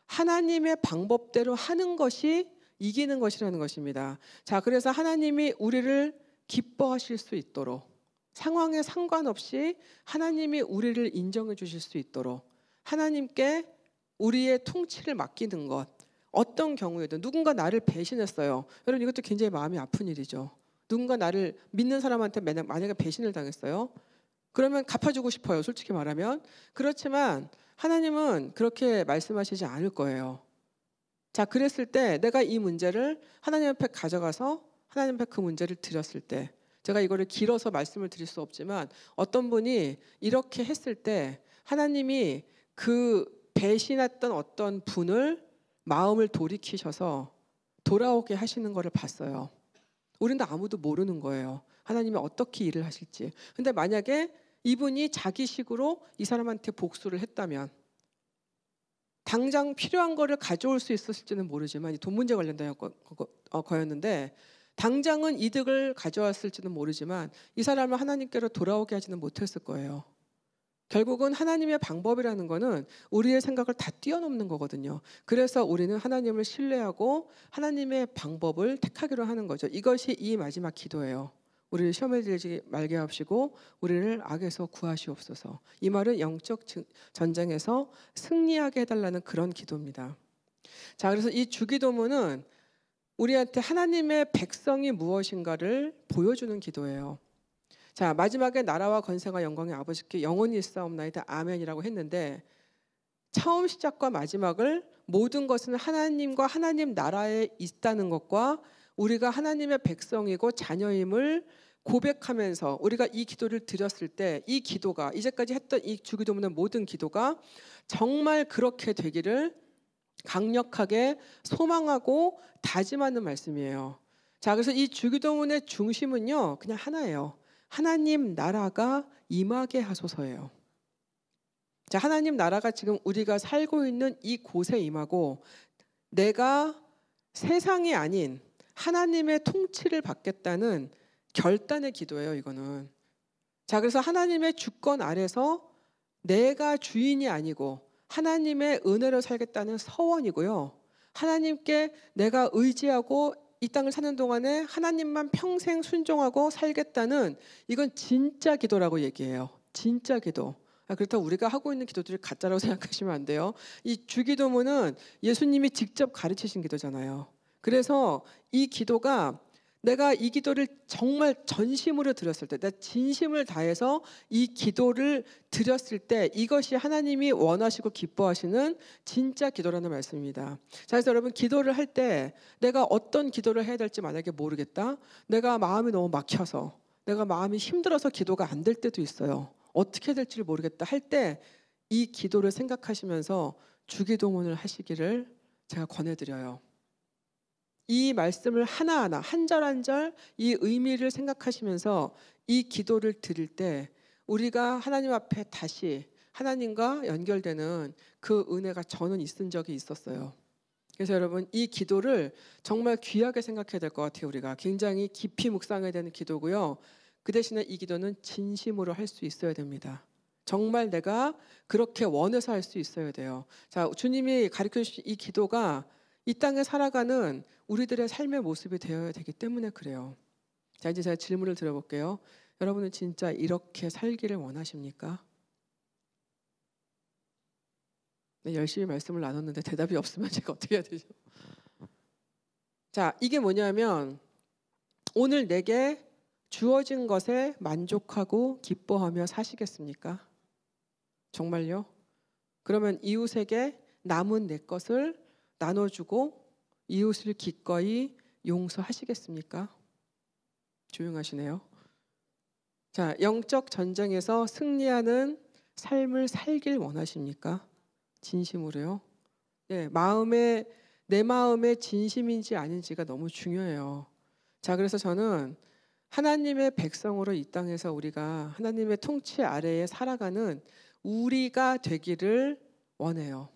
하나님의 방법대로 하는 것이 이기는 것이라는 것입니다. 자, 그래서 하나님이 우리를 기뻐하실 수 있도록 상황에 상관없이 하나님이 우리를 인정해 주실 수 있도록 하나님께 우리의 통치를 맡기는 것. 어떤 경우에도 누군가 나를 배신했어요. 여러분 이것도 굉장히 마음이 아픈 일이죠. 누군가 나를 믿는 사람한테 만약에 배신을 당했어요. 그러면 갚아주고 싶어요. 솔직히 말하면. 그렇지만 하나님은 그렇게 말씀하시지 않을 거예요. 자, 그랬을 때 내가 이 문제를 하나님 앞에 가져가서 하나님 앞에 그 문제를 드렸을 때 제가 이거를 길어서 말씀을 드릴 수 없지만 어떤 분이 이렇게 했을 때 하나님이 그 배신했던 어떤 분을 마음을 돌이키셔서 돌아오게 하시는 것을 봤어요. 우리는 아무도 모르는 거예요. 하나님이 어떻게 일을 하실지. 근데 만약에 이분이 자기식으로 이 사람한테 복수를 했다면 당장 필요한 거를 가져올 수 있었을지는 모르지만 이 돈 문제 관련된 거였는데 당장은 이득을 가져왔을지는 모르지만 이 사람을 하나님께로 돌아오게 하지는 못했을 거예요. 결국은 하나님의 방법이라는 거는 우리의 생각을 다 뛰어넘는 거거든요. 그래서 우리는 하나님을 신뢰하고 하나님의 방법을 택하기로 하는 거죠. 이것이 이 마지막 기도예요. 우리를 시험에 들지 말게 하시고 우리를 악에서 구하시옵소서. 이 말은 영적 전쟁에서 승리하게 해달라는 그런 기도입니다. 자, 그래서 이 주기도문은 우리한테 하나님의 백성이 무엇인가를 보여주는 기도예요. 자, 마지막에 나라와 권세가 영광의 아버지께 영원히 있사옵나이다 아멘이라고 했는데 처음 시작과 마지막을 모든 것은 하나님과 하나님 나라에 있다는 것과 우리가 하나님의 백성이고 자녀임을 고백하면서 우리가 이 기도를 드렸을 때 이 기도가 이제까지 했던 이 주기도문의 모든 기도가 정말 그렇게 되기를 강력하게 소망하고 다짐하는 말씀이에요. 자, 그래서 이 주기도문의 중심은요, 그냥 하나예요. 하나님 나라가 임하게 하소서예요. 자, 하나님 나라가 지금 우리가 살고 있는 이 곳에 임하고, 내가 세상이 아닌 하나님의 통치를 받겠다는 결단의 기도예요, 이거는. 자, 그래서 하나님의 주권 아래서 내가 주인이 아니고 하나님의 은혜로 살겠다는 서원이고요. 하나님께 내가 의지하고 이 땅을 사는 동안에 하나님만 평생 순종하고 살겠다는, 이건 진짜 기도라고 얘기해요. 진짜 기도. 그렇다고 우리가 하고 있는 기도들이 가짜라고 생각하시면 안 돼요. 이 주기도문은 예수님이 직접 가르치신 기도잖아요. 그래서 이 기도가, 내가 이 기도를 정말 전심으로 드렸을 때, 내가 진심을 다해서 이 기도를 드렸을 때, 이것이 하나님이 원하시고 기뻐하시는 진짜 기도라는 말씀입니다. 자, 그래서 여러분, 기도를 할 때 내가 어떤 기도를 해야 될지 만약에 모르겠다, 내가 마음이 너무 막혀서, 내가 마음이 힘들어서 기도가 안 될 때도 있어요. 어떻게 해야 될지를 모르겠다 할 때 이 기도를 생각하시면서 주기도문을 하시기를 제가 권해드려요. 이 말씀을 하나하나 한 절 한 절 이 의미를 생각하시면서 이 기도를 드릴 때 우리가 하나님 앞에 다시 하나님과 연결되는 그 은혜가 저는 있은 적이 있었어요. 그래서 여러분, 이 기도를 정말 귀하게 생각해야 될 것 같아요. 우리가 굉장히 깊이 묵상해야 되는 기도고요. 그 대신에 이 기도는 진심으로 할 수 있어야 됩니다. 정말 내가 그렇게 원해서 할 수 있어야 돼요. 자, 주님이 가르쳐 주신 이 기도가 이 땅에 살아가는 우리들의 삶의 모습이 되어야 되기 때문에 그래요. 자, 이제 제가 질문을 드려볼게요. 여러분은 진짜 이렇게 살기를 원하십니까? 네, 열심히 말씀을 나눴는데 대답이 없으면 제가 어떻게 해야 되죠? 자, 이게 뭐냐면, 오늘 내게 주어진 것에 만족하고 기뻐하며 사시겠습니까? 정말요? 그러면 이웃에게 남은 내 것을 나눠주고 이웃을 기꺼이 용서하시겠습니까? 조용하시네요. 자, 영적 전쟁에서 승리하는 삶을 살길 원하십니까? 진심으로요? 네, 내 마음에 진심인지 아닌지가 너무 중요해요. 자, 그래서 저는 하나님의 백성으로 이 땅에서 우리가 하나님의 통치 아래에 살아가는 우리가 되기를 원해요.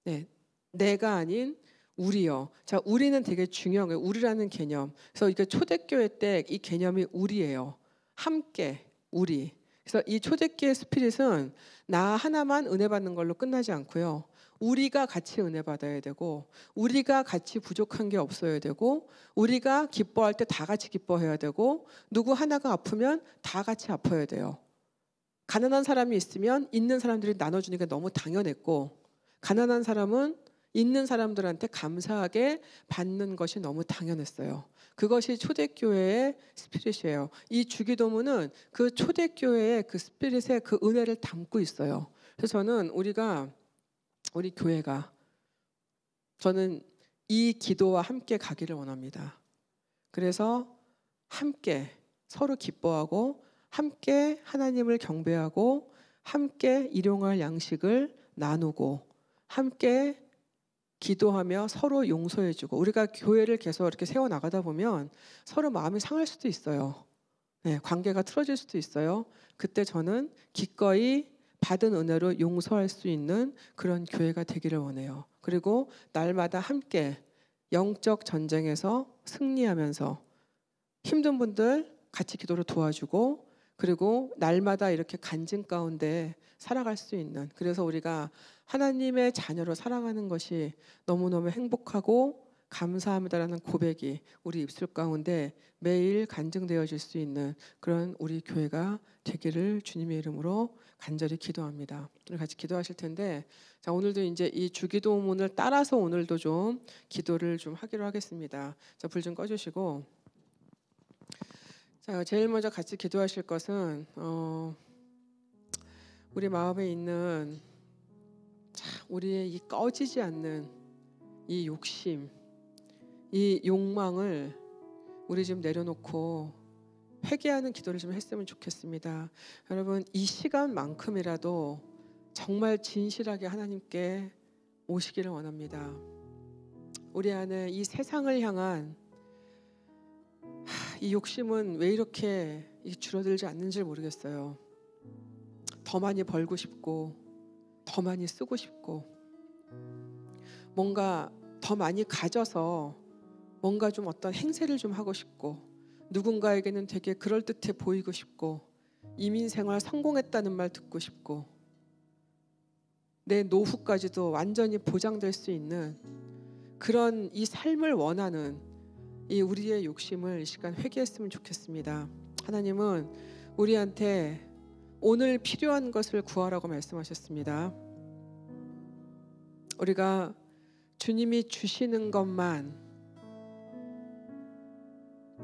네, 내가 아닌 우리요. 자, 우리는 되게 중요한 거예요. 우리라는 개념. 그래서 이게 초대교회 때 이 개념이 우리예요. 함께, 우리. 그래서 이 초대교회 스피릿은 나 하나만 은혜 받는 걸로 끝나지 않고요. 우리가 같이 은혜 받아야 되고, 우리가 같이 부족한 게 없어야 되고, 우리가 기뻐할 때 다 같이 기뻐해야 되고, 누구 하나가 아프면 다 같이 아파야 돼요. 가난한 사람이 있으면 있는 사람들이 나눠주니까 너무 당연했고, 가난한 사람은 있는 사람들한테 감사하게 받는 것이 너무 당연했어요. 그것이 초대교회의 스피릿이에요. 이 주기도문은 그 초대교회의 그 스피릿의 그 은혜를 담고 있어요. 그래서 저는 우리 교회가, 저는 이 기도와 함께 가기를 원합니다. 그래서 함께 서로 기뻐하고, 함께 하나님을 경배하고, 함께 일용할 양식을 나누고, 함께 기도하며 서로 용서해주고, 우리가 교회를 계속 이렇게 세워나가다 보면 서로 마음이 상할 수도 있어요. 네, 관계가 틀어질 수도 있어요. 그때 저는 기꺼이 받은 은혜로 용서할 수 있는 그런 교회가 되기를 원해요. 그리고 날마다 함께 영적 전쟁에서 승리하면서 힘든 분들 같이 기도로 도와주고, 그리고 날마다 이렇게 간증 가운데 살아갈 수 있는, 그래서 우리가 하나님의 자녀로 살아가는 것이 너무너무 행복하고 감사합니다라는 고백이 우리 입술 가운데 매일 간증되어질 수 있는 그런 우리 교회가 되기를 주님의 이름으로 간절히 기도합니다. 오늘 같이 기도하실 텐데, 자, 오늘도 이제 이 주기도문을 따라서 오늘도 좀 기도를 좀 하기로 하겠습니다. 자, 불 좀 꺼주시고, 자, 제일 먼저 같이 기도하실 것은 우리 마음에 있는, 우리의 이 꺼지지 않는 이 욕심, 이 욕망을 우리 좀 내려놓고 회개하는 기도를 좀 했으면 좋겠습니다. 여러분, 이 시간만큼이라도 정말 진실하게 하나님께 오시기를 원합니다. 우리 안에 이 세상을 향한 이 욕심은 왜 이렇게 줄어들지 않는지 모르겠어요. 더 많이 벌고 싶고 더 많이 쓰고 싶고 뭔가 더 많이 가져서 뭔가 좀 어떤 행세를 좀 하고 싶고 누군가에게는 되게 그럴듯해 보이고 싶고 이민 생활 성공했다는 말 듣고 싶고 내 노후까지도 완전히 보장될 수 있는 그런 이 삶을 원하는 이 우리의 욕심을 이 시간 회개했으면 좋겠습니다. 하나님은 우리한테 오늘 필요한 것을 구하라고 말씀하셨습니다. 우리가 주님이 주시는 것만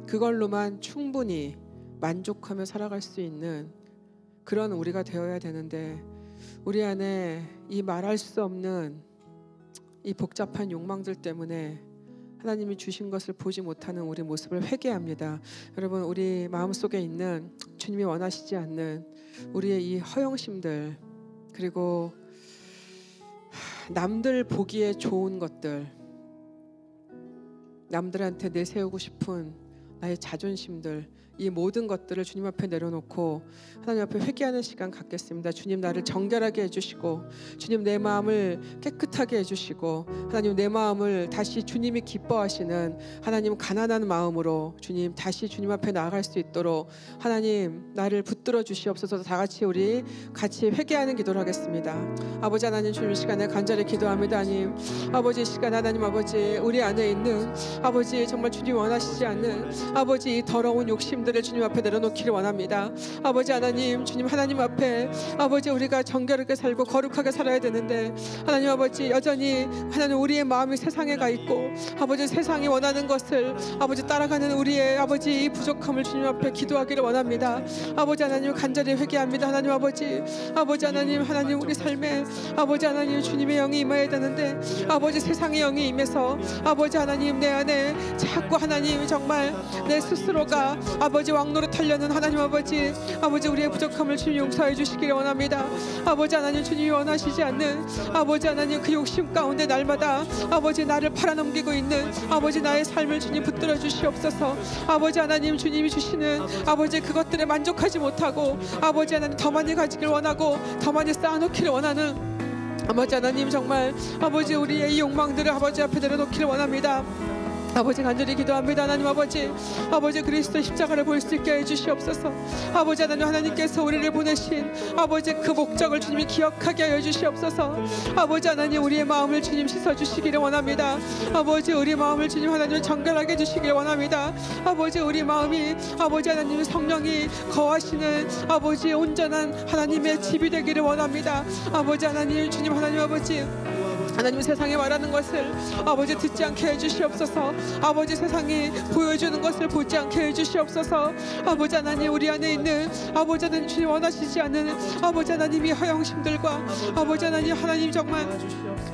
그걸로만 충분히 만족하며 살아갈 수 있는 그런 우리가 되어야 되는데 우리 안에 이 말할 수 없는 이 복잡한 욕망들 때문에 하나님이 주신 것을 보지 못하는 우리 모습을 회개합니다. 여러분, 우리 마음속에 있는 주님이 원하시지 않는 우리의 이 허영심들, 그리고 남들 보기에 좋은 것들, 남들한테 내세우고 싶은 나의 자존심들, 이 모든 것들을 주님 앞에 내려놓고 하나님 앞에 회개하는 시간 갖겠습니다. 주님, 나를 정결하게 해주시고 주님, 내 마음을 깨끗하게 해주시고 하나님, 내 마음을 다시 주님이 기뻐하시는 하나님 가난한 마음으로 주님 다시 주님 앞에 나아갈 수 있도록 하나님 나를 붙들어 주시옵소서. 다 같이 우리 같이 회개하는 기도를 하겠습니다. 아버지 하나님, 주님 이 시간에 간절히 기도합니다. 하나님 아버지, 이 시간 하나님 아버지, 우리 안에 있는 아버지 정말 주님 원하시지 않는 아버지 이 더러운 욕심들 주님 앞에 내려놓기를 원합니다. 아버지 하나님, 주님 하나님 앞에 아버지 우리가 정결하게 살고 거룩하게 살아야 되는데 하나님 아버지 여전히 하나님 우리의 마음이 세상에 가 있고 아버지 세상이 원하는 것을 아버지 따라가는 우리의 아버지 이 부족함을 주님 앞에 기도하기를 원합니다. 아버지 하나님 간절히 회개합니다. 하나님 아버지, 아버지 하나님, 하나님 우리 삶에 아버지 하나님 주님의 영이 임해야 되는데 아버지 세상의 영이 임해서 아버지 하나님 내 안에 자꾸 하나님 정말 내 스스로가 아버지 왕노릇하려는 하나님 아버지, 아버지 우리의 부족함을 주님 용서해 주시기를 원합니다. 아버지 하나님, 주님이 원하시지 않는 아버지 하나님 그 욕심 가운데 날마다 아버지 나를 팔아넘기고 있는 아버지 나의 삶을 주님 붙들어 주시옵소서. 아버지 하나님, 주님이 주시는 아버지 그것들에 만족하지 못하고 아버지 하나님 더 많이 가지길 원하고 더 많이 쌓아놓기를 원하는 아버지 하나님, 정말 아버지 우리의 이 욕망들을 아버지 앞에 내려놓기를 원합니다. 아버지 간절히 기도합니다. 하나님 아버지, 아버지 그리스도 십자가를 볼 수 있게 해주시옵소서. 아버지 하나님, 하나님께서 우리를 보내신 아버지 그 목적을 주님이 기억하게 하여 주시옵소서. 아버지 하나님, 우리의 마음을 주님 씻어주시기를 원합니다. 아버지 우리 마음을 주님 하나님 정결하게 해주시기를 원합니다. 아버지 우리 마음이 아버지 하나님 성령이 거하시는 아버지 온전한 하나님의 집이 되기를 원합니다. 아버지 하나님, 주님 하나님 아버지, 하나님 세상에 말하는 것을 아버지 듣지 않게 해주시옵소서. 아버지 세상이 보여주는 것을 보지 않게 해주시옵소서. 아버지 하나님, 우리 안에 있는 아버지 하나님 주님 원하시지 않는 아버지 하나님의 허영심들과 아버지 하나님, 하나님 정말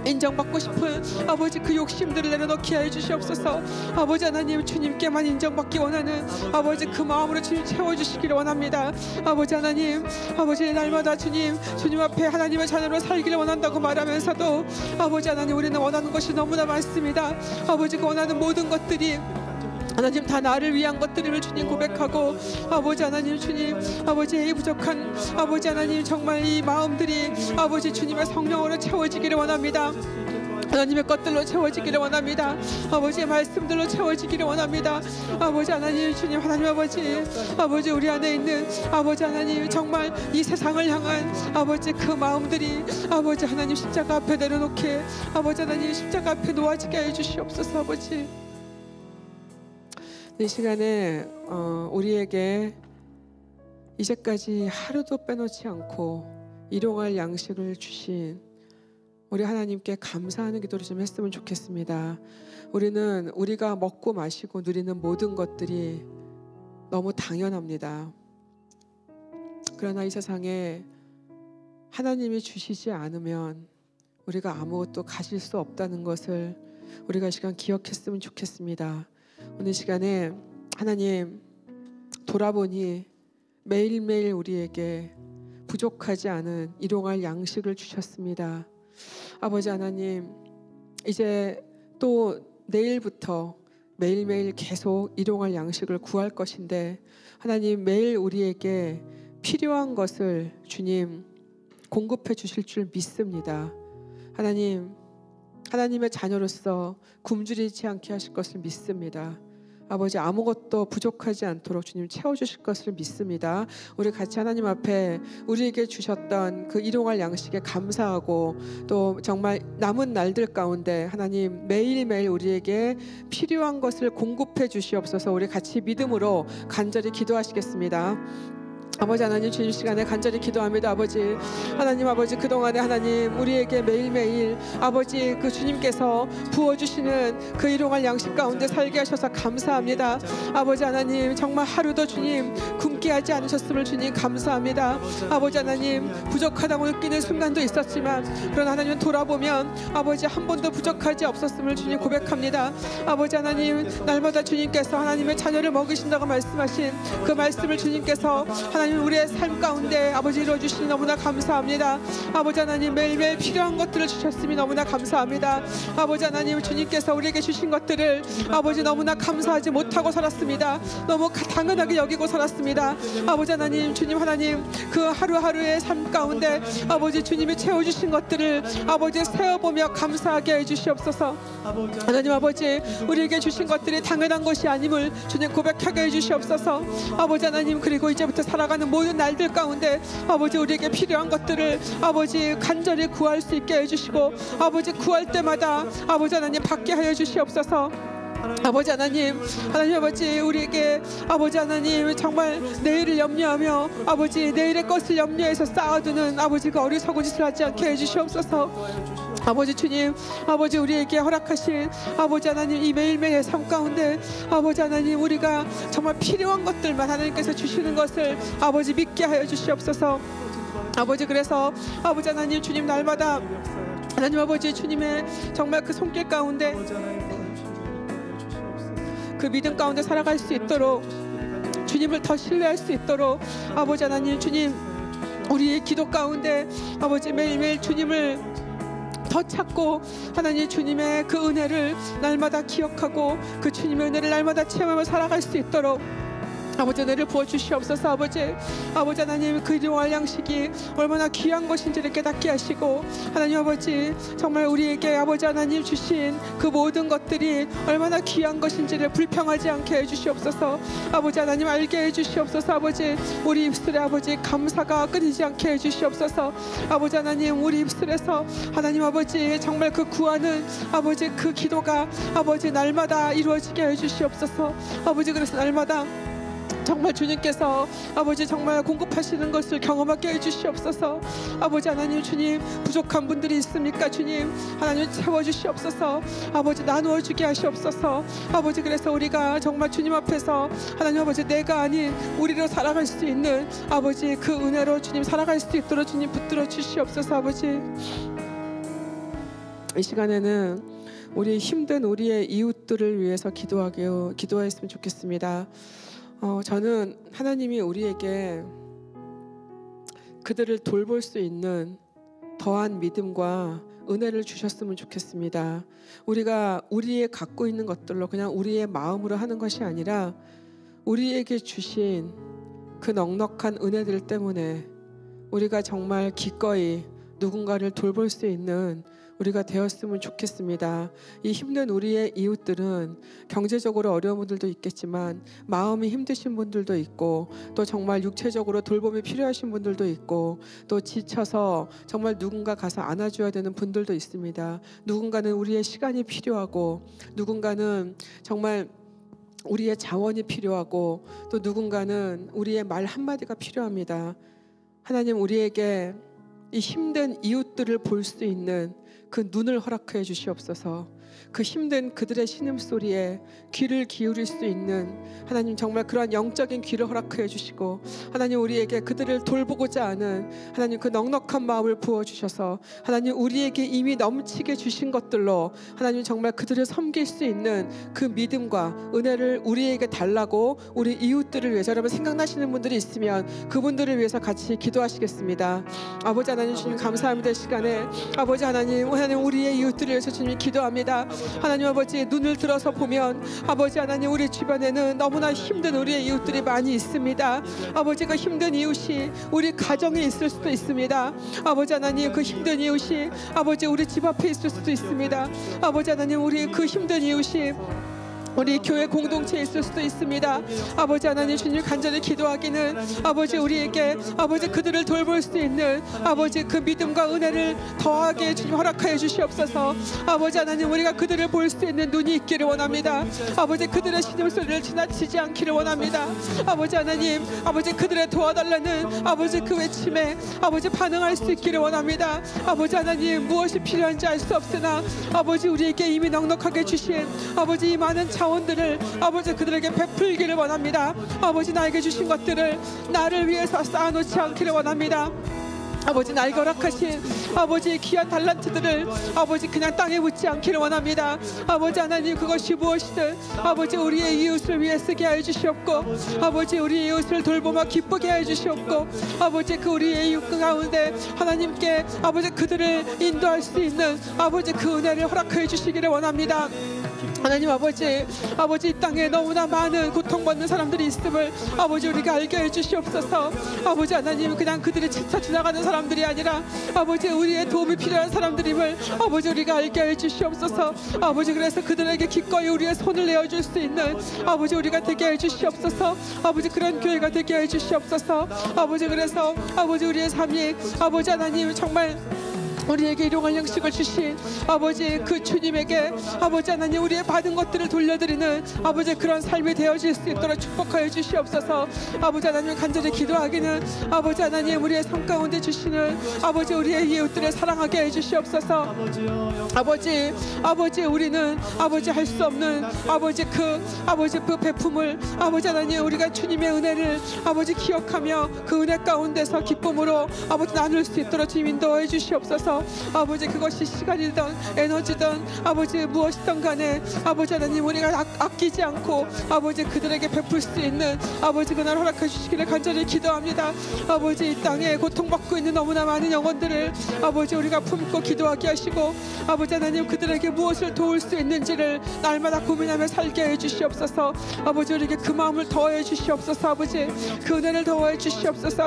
인정받고 싶은 아버지 그 욕심들을 내려놓게 해주시옵소서. 아버지 하나님, 주님께만 인정받기 원하는 아버지 그 마음으로 주님 채워주시기를 원합니다. 아버지 하나님, 아버지 날마다 주님 앞에 하나님의 자녀로 살기를 원한다고 말하면서도 아버지 하나님, 우리는 원하는 것이 너무나 많습니다. 아버지 그 원하는 모든 것들이 하나님 다 나를 위한 것들임을 주님 고백하고 아버지 하나님, 주님 아버지의 부족한 아버지 하나님 정말 이 마음들이 아버지 주님의 성령으로 채워지기를 원합니다. 하나님의 것들로 채워지기를 원합니다. 아버지의 말씀들로 채워지기를 원합니다. 아버지 하나님, 주님 하나님 아버지, 아버지 우리 안에 있는 아버지 하나님 정말 이 세상을 향한 아버지 그 마음들이 아버지 하나님 십자가 앞에 내려놓게 아버지 하나님 십자가 앞에 놓아지게 해주시옵소서. 아버지 이 시간에 우리에게 이제까지 하루도 빼놓지 않고 일용할 양식을 주신 우리 하나님께 감사하는 기도를 좀 했으면 좋겠습니다. 우리는 우리가 먹고 마시고 누리는 모든 것들이 너무 당연합니다. 그러나 이 세상에 하나님이 주시지 않으면 우리가 아무것도 가질 수 없다는 것을 우리가 이 시간 기억했으면 좋겠습니다. 오늘 시간에 하나님 돌아보니 매일매일 우리에게 부족하지 않은 일용할 양식을 주셨습니다. 아버지 하나님, 이제 또 내일부터 매일매일 계속 일용할 양식을 구할 것인데 하나님 매일 우리에게 필요한 것을 주님 공급해 주실 줄 믿습니다. 하나님, 하나님의 자녀로서 굶주리지 않게 하실 것을 믿습니다. 아버지, 아무것도 부족하지 않도록 주님 채워주실 것을 믿습니다. 우리 같이 하나님 앞에 우리에게 주셨던 그 일용할 양식에 감사하고 또 정말 남은 날들 가운데 하나님 매일매일 우리에게 필요한 것을 공급해 주시옵소서. 우리 같이 믿음으로 간절히 기도하시겠습니다. 아버지 하나님, 주님 시간에 간절히 기도합니다. 아버지 하나님, 아버지 그동안에 하나님 우리에게 매일매일 아버지 그 주님께서 부어주시는 그 일용할 양식 가운데 살게 하셔서 감사합니다. 아버지 하나님, 정말 하루도 주님 굶게 하지 않으셨음을 주님 감사합니다. 아버지 하나님, 부족하다고 느끼는 순간도 있었지만 그러나 하나님 돌아보면 아버지 한 번도 부족하지 없었음을 주님 고백합니다. 아버지 하나님, 날마다 주님께서 하나님의 자녀를 먹이신다고 말씀하신 그 말씀을 주님께서 하나님 우리의 삶 가운데 아버지 이루어주시니 너무나 감사합니다. 아버지 하나님, 매일매일 필요한 것들을 주셨음이 너무나 감사합니다. 아버지 하나님, 주님께서 우리에게 주신 것들을 아버지 너무나 감사하지 못하고 살았습니다. 너무 당연하게 여기고 살았습니다. 아버지 하나님, 주님 하나님, 그 하루하루의 삶 가운데 아버지 주님이 채워주신 것들을 아버지 세어보며 감사하게 해주시옵소서. 하나님 아버지, 우리에게 주신 것들이 당연한 것이 아님을 주님 고백하게 해주시옵소서. 아버지 하나님, 그리고 이제부터 살아가는 모든 날들 가운데 아버지 우리에게 필요한 것들을 아버지 간절히 구할 수 있게 해주시고 아버지 구할 때마다 아버지 하나님 받게 하여 주시옵소서. 아버지 하나님, 하나님 아버지 우리에게 아버지 하나님 정말 내일을 염려하며 아버지 내일의 것을 염려해서 쌓아두는 아버지 그 어리석은 짓을 하지 않게 해주시옵소서. 아버지 주님, 아버지 우리에게 허락하신 아버지 하나님 이 매일매일의 삶 가운데 아버지 하나님 우리가 정말 필요한 것들만 하나님께서 주시는 것을 아버지 믿게 하여 주시옵소서. 아버지, 그래서 아버지 하나님 주님 날마다 하나님 아버지 주님의 정말 그 손길 가운데 그 믿음 가운데 살아갈 수 있도록 주님을 더 신뢰할 수 있도록 아버지 하나님 주님 우리의 기도 가운데 아버지 매일매일 주님을 더 찾고 하나님 주님의 그 은혜를 날마다 기억하고 그 주님의 은혜를 날마다 체험하며 살아갈 수 있도록 아버지 은혜를 부어주시옵소서. 아버지 하나님, 그 일용할 양식이 얼마나 귀한 것인지를 깨닫게 하시고 하나님 아버지 정말 우리에게 아버지 하나님 주신 그 모든 것들이 얼마나 귀한 것인지를 불평하지 않게 해주시옵소서. 아버지 하나님 알게 해주시옵소서. 아버지 우리 입술에 아버지 감사가 끊이지 않게 해주시옵소서. 아버지 하나님, 우리 입술에서 하나님 아버지 정말 그 구하는 아버지 그 기도가 아버지 날마다 이루어지게 해주시옵소서. 아버지, 그래서 날마다 정말 주님께서 아버지 정말 공급하시는 것을 경험하게 해주시옵소서. 아버지 하나님, 주님 부족한 분들이 있습니까? 주님 하나님 채워주시옵소서. 아버지 나누어 주게 하시옵소서. 아버지, 그래서 우리가 정말 주님 앞에서 하나님 아버지 내가 아닌 우리로 살아갈 수 있는 아버지 그 은혜로 주님 살아갈 수 있도록 주님 붙들어 주시옵소서. 아버지, 이 시간에는 우리 힘든 우리의 이웃들을 위해서 기도했으면 좋겠습니다. 저는 하나님이 우리에게 그들을 돌볼 수 있는 더한 믿음과 은혜를 주셨으면 좋겠습니다. 우리가 우리의 갖고 있는 것들로 그냥 우리의 마음으로 하는 것이 아니라 우리에게 주신 그 넉넉한 은혜들 때문에 우리가 정말 기꺼이 누군가를 돌볼 수 있는 우리가 되었으면 좋겠습니다. 이 힘든 우리의 이웃들은 경제적으로 어려운 분들도 있겠지만 마음이 힘드신 분들도 있고 또 정말 육체적으로 돌봄이 필요하신 분들도 있고 또 지쳐서 정말 누군가 가서 안아줘야 되는 분들도 있습니다. 누군가는 우리의 시간이 필요하고 누군가는 정말 우리의 자원이 필요하고 또 누군가는 우리의 말 한마디가 필요합니다. 하나님, 우리에게 이 힘든 이웃들을 볼 수 있는 그 눈을 허락해 주시옵소서. 그 힘든 그들의 신음소리에 귀를 기울일 수 있는 하나님 정말 그러한 영적인 귀를 허락해 주시고 하나님 우리에게 그들을 돌보고자 하는 하나님 그 넉넉한 마음을 부어주셔서 하나님 우리에게 이미 넘치게 주신 것들로 하나님 정말 그들을 섬길 수 있는 그 믿음과 은혜를 우리에게 달라고 우리 이웃들을 위해서 여러분 생각나시는 분들이 있으면 그분들을 위해서 같이 기도하시겠습니다. 아버지 하나님 주님 감사합니다. 이 시간에 아버지 하나님 우리의 이웃들을 위해서 주님 기도합니다. 원합니다. 하나님 아버지, 눈을 들어서 보면 아버지 하나님, 우리 주변에는 너무나 힘든 우리의 이웃들이 많이 있습니다. 아버지, 그 힘든 이웃이 우리 가정에 있을 수도 있습니다. 아버지 하나님, 그 힘든 이웃이 아버지 우리 집 앞에 있을 수도 있습니다. 아버지 하나님, 우리 그 힘든 이웃이 우리 교회 공동체에 있을 수도 있습니다. 아버지 하나님, 주님 간절히 기도하기는 아버지 우리에게 아버지 그들을 돌볼 수 있는 아버지 그 믿음과 은혜를 더하게 주님 허락하여 주시옵소서. 아버지 하나님, 우리가 그들을 볼 수 있는 눈이 있기를 원합니다. 아버지, 그들의 신음소리를 지나치지 않기를 원합니다. 아버지 하나님, 아버지 그들의 도와달라는 아버지 그 외침에 아버지 반응할 수 있기를 원합니다. 아버지 하나님, 무엇이 필요한지 알 수 없으나 아버지 우리에게 이미 넉넉하게 주신 아버지 이 많은 자원들을 아버지 그들에게 베풀기를 원합니다. 아버지, 나에게 주신 것들을 나를 위해서 쌓아놓지 않기를 원합니다. 아버지, 나에게 허락하신 아버지의 귀한 달란트들을 아버지 그냥 땅에 묻지 않기를 원합니다. 아버지 하나님, 그것이 무엇이든 아버지 우리의 이웃을 위해 쓰게 하여 주시옵고, 아버지 우리의 이웃을 돌보며 기쁘게 하여 주시옵고, 아버지 그 우리의 이웃 가운데 하나님께 아버지 그들을 인도할 수 있는 아버지 그 은혜를 허락하여 주시기를 원합니다. 하나님 아버지, 아버지 이 땅에 너무나 많은 고통받는 사람들이 있음을 아버지 우리가 알게 해주시옵소서. 아버지 하나님, 그냥 그들이 지쳐 지나가는 사람들이 아니라 아버지 우리의 도움이 필요한 사람들임을 아버지 우리가 알게 해주시옵소서. 아버지, 그래서 그들에게 기꺼이 우리의 손을 내어줄 수 있는 아버지 우리가 되게 해주시옵소서. 아버지, 그런 교회가 되게 해주시옵소서. 아버지, 그래서 아버지 우리의 삶이 아버지 하나님 정말 우리에게 일용할 양식을 주신 아버지 그 주님에게 아버지 하나님 우리의 받은 것들을 돌려드리는 아버지 그런 삶이 되어질 수 있도록 축복하여 주시옵소서. 아버지 하나님, 간절히 기도하기는 아버지 하나님 우리의 삶 가운데 주시는 아버지 우리의 이웃들을 사랑하게 해주시옵소서. 아버지 우리는 아버지 할 수 없는 아버지 그 베품을 아버지 하나님 우리가 주님의 은혜를 아버지 기억하며 그 은혜 가운데서 기쁨으로 아버지 나눌 수 있도록 주님 인도해 주시옵소서. 아버지, 그것이 시간이든 에너지든 아버지 무엇이든 간에 아버지 하나님 우리가 아끼지 않고 아버지 그들에게 베풀 수 있는 아버지 그날 허락해 주시기를 간절히 기도합니다. 아버지, 이 땅에 고통받고 있는 너무나 많은 영혼들을 아버지 우리가 품고 기도하게 하시고 아버지 하나님 그들에게 무엇을 도울 수 있는지를 날마다 고민하며 살게 해 주시옵소서. 아버지, 우리에게 그 마음을 더해 주시옵소서. 아버지, 그 은혜를 더해 주시옵소서.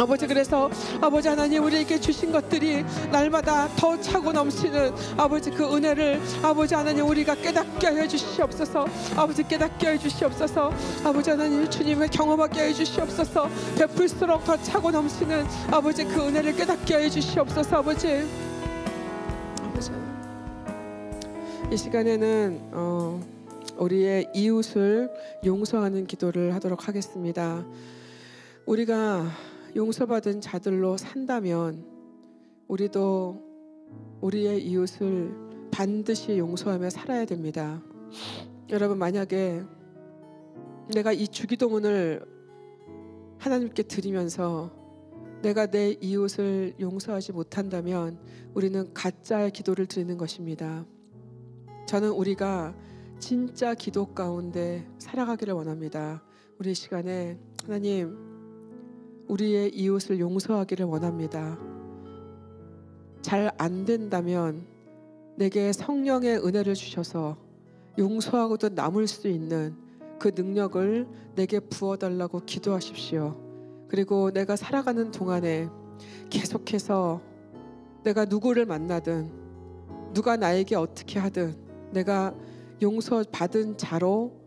아버지, 그래서 아버지 하나님 우리에게 주신 것들이 날마다 더 차고 넘치는 아버지 그 은혜를 아버지 하나님 우리가 깨닫게 해 주시옵소서. 아버지, 깨닫게 해 주시옵소서. 아버지 하나님, 주님을 경험하게 해 주시옵소서. 베풀수록 더 차고 넘치는 아버지 그 은혜를 깨닫게 해 주시옵소서. 아버지, 이 시간에는 우리의 이웃을 용서하는 기도를 하도록 하겠습니다. 우리가 용서받은 자들로 산다면 우리도 우리의 이웃을 반드시 용서하며 살아야 됩니다. 여러분, 만약에 내가 이 주기도문을 하나님께 드리면서 내가 내 이웃을 용서하지 못한다면 우리는 가짜의 기도를 드리는 것입니다. 저는 우리가 진짜 기도 가운데 살아가기를 원합니다. 우리 시간에 하나님, 우리의 이웃을 용서하기를 원합니다. 잘 안 된다면 내게 성령의 은혜를 주셔서 용서하고도 남을 수 있는 그 능력을 내게 부어달라고 기도하십시오. 그리고 내가 살아가는 동안에 계속해서 내가 누구를 만나든 누가 나에게 어떻게 하든 내가 용서받은 자로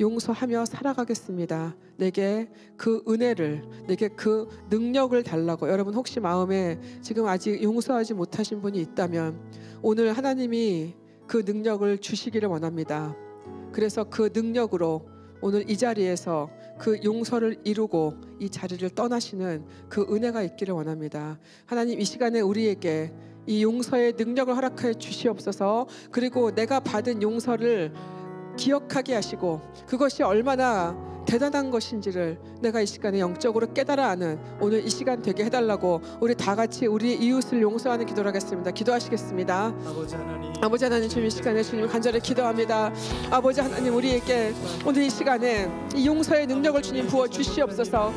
용서하며 살아가겠습니다. 내게 그 은혜를, 내게 그 능력을 달라고. 여러분, 혹시 마음에 지금 아직 용서하지 못하신 분이 있다면 오늘 하나님이 그 능력을 주시기를 원합니다. 그래서 그 능력으로 오늘 이 자리에서 그 용서를 이루고 이 자리를 떠나시는 그 은혜가 있기를 원합니다. 하나님, 이 시간에 우리에게 이 용서의 능력을 허락하여 주시옵소서. 그리고 내가 받은 용서를 기억하게 하시고 그것이 얼마나 대단한 것인지를 내가 이 시간에 영적으로 깨달아 아는 오늘 이 시간 되게 해달라고 우리 다 같이 우리의 이웃을 용서하는 기도를 하겠습니다. 기도하시겠습니다. 아버지 하나님, 주님 이 시간에 주님 간절히 기도합니다. 아버지 하나님, 우리에게 오늘 이 시간에 이 용서의 능력을 주님 부어 주시옵소서.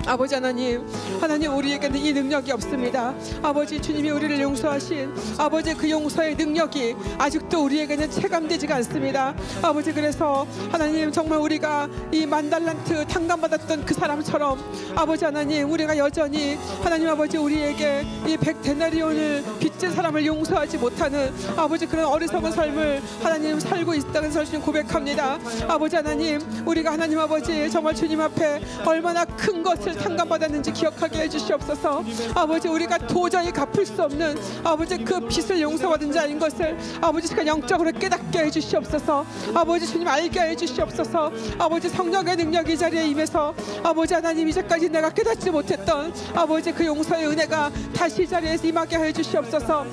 아버지 하나님, 하나님 우리에게는 이 능력이 없습니다. 아버지 주님이 우리를 용서하신 아버지 그 용서의 능력이 아직도 우리에게는 체감되지가 않습니다. 아버지 그래서 하나님 정말 우리가 이 10,000달란트 탕감받았던 그 사람처럼 아버지 하나님 우리가 여전히 하나님 아버지 우리에게 이 100데나리온을 빚진 사람을 용서하지 못하는 아버지 그런 어리석은 삶을 하나님 살고 있다는 사실 고백합니다. 아버지 하나님 우리가 하나님 아버지 정말 주님 앞에 얼마나 큰 것을 탕감받았는지 기억하게 해주시옵소서. 아버지 우리가 도저히 갚을 수 없는 아버지 그 빚을 용서받은 자인 것을 아버지 시간 영적으로 깨닫게 해주시옵소서. 아버지 주님 알게 해주시옵소서. 아버지 성령의 능력이 이 자리에 임해서 아버지 하나님 이제까지 내가 깨닫지 못했던 아버지 그 용서의 은혜가 다시 이 자리에서 임하게 해주시옵소서.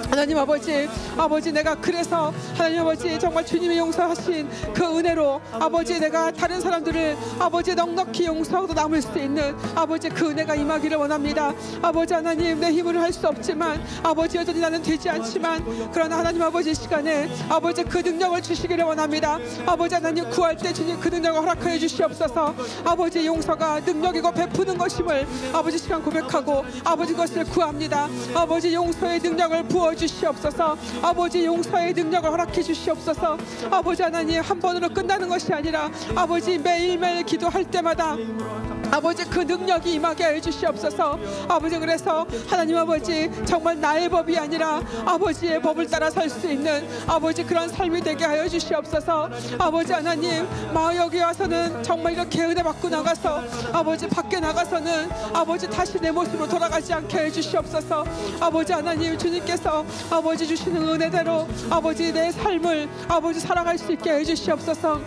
하나님 아버지, 아버지 내가 그래서 하나님 아버지 정말 주님이 용서하신 그 은혜로 아버지 내가 다른 사람들을 아버지 넉넉히 용서하고 남을 수 있는 아버지 그 은혜가 임하기를 원합니다. 아버지 하나님 내 힘으로 할 수 없지만 아버지 여전히 나는 되지 않지만 그러나 하나님 아버지 시간에 아버지 그 능력을 주시기를 원합니다. 아버지 하나님 구할 때 주님 그 능력을 허락하여 주시옵소서. 아버지 용서가 능력이고 베푸는 것임을 아버지 시간 고백하고 아버지 것을 구합니다. 아버지 용서의 능력을 부어주시옵소서. 아버지 용서의 능력을 허락해 주시옵소서. 아버지 하나님 한 번으로 끝나는 것이 아니라 아버지 매일매일 기도할 때마다 아버지 그 능력이 임하게 해주시옵소서. 아버지 그래서 하나님 아버지 정말 나의 법이 아니라 아버지의 법을 따라 살 수 있는 아버지 그런 삶이 되게 하여 주시옵소서. 아버지 하나님 여기 와서는 정말 이렇게 은혜 받고 나가서 아버지 밖에 나가서는 아버지 다시 내 모습으로 돌아가지 않게 해주시옵소서. 아버지 하나님 주님께서 아버지 주시는 은혜대로 아버지 내 삶을 아버지 살아갈 수 있게 해주시옵소서.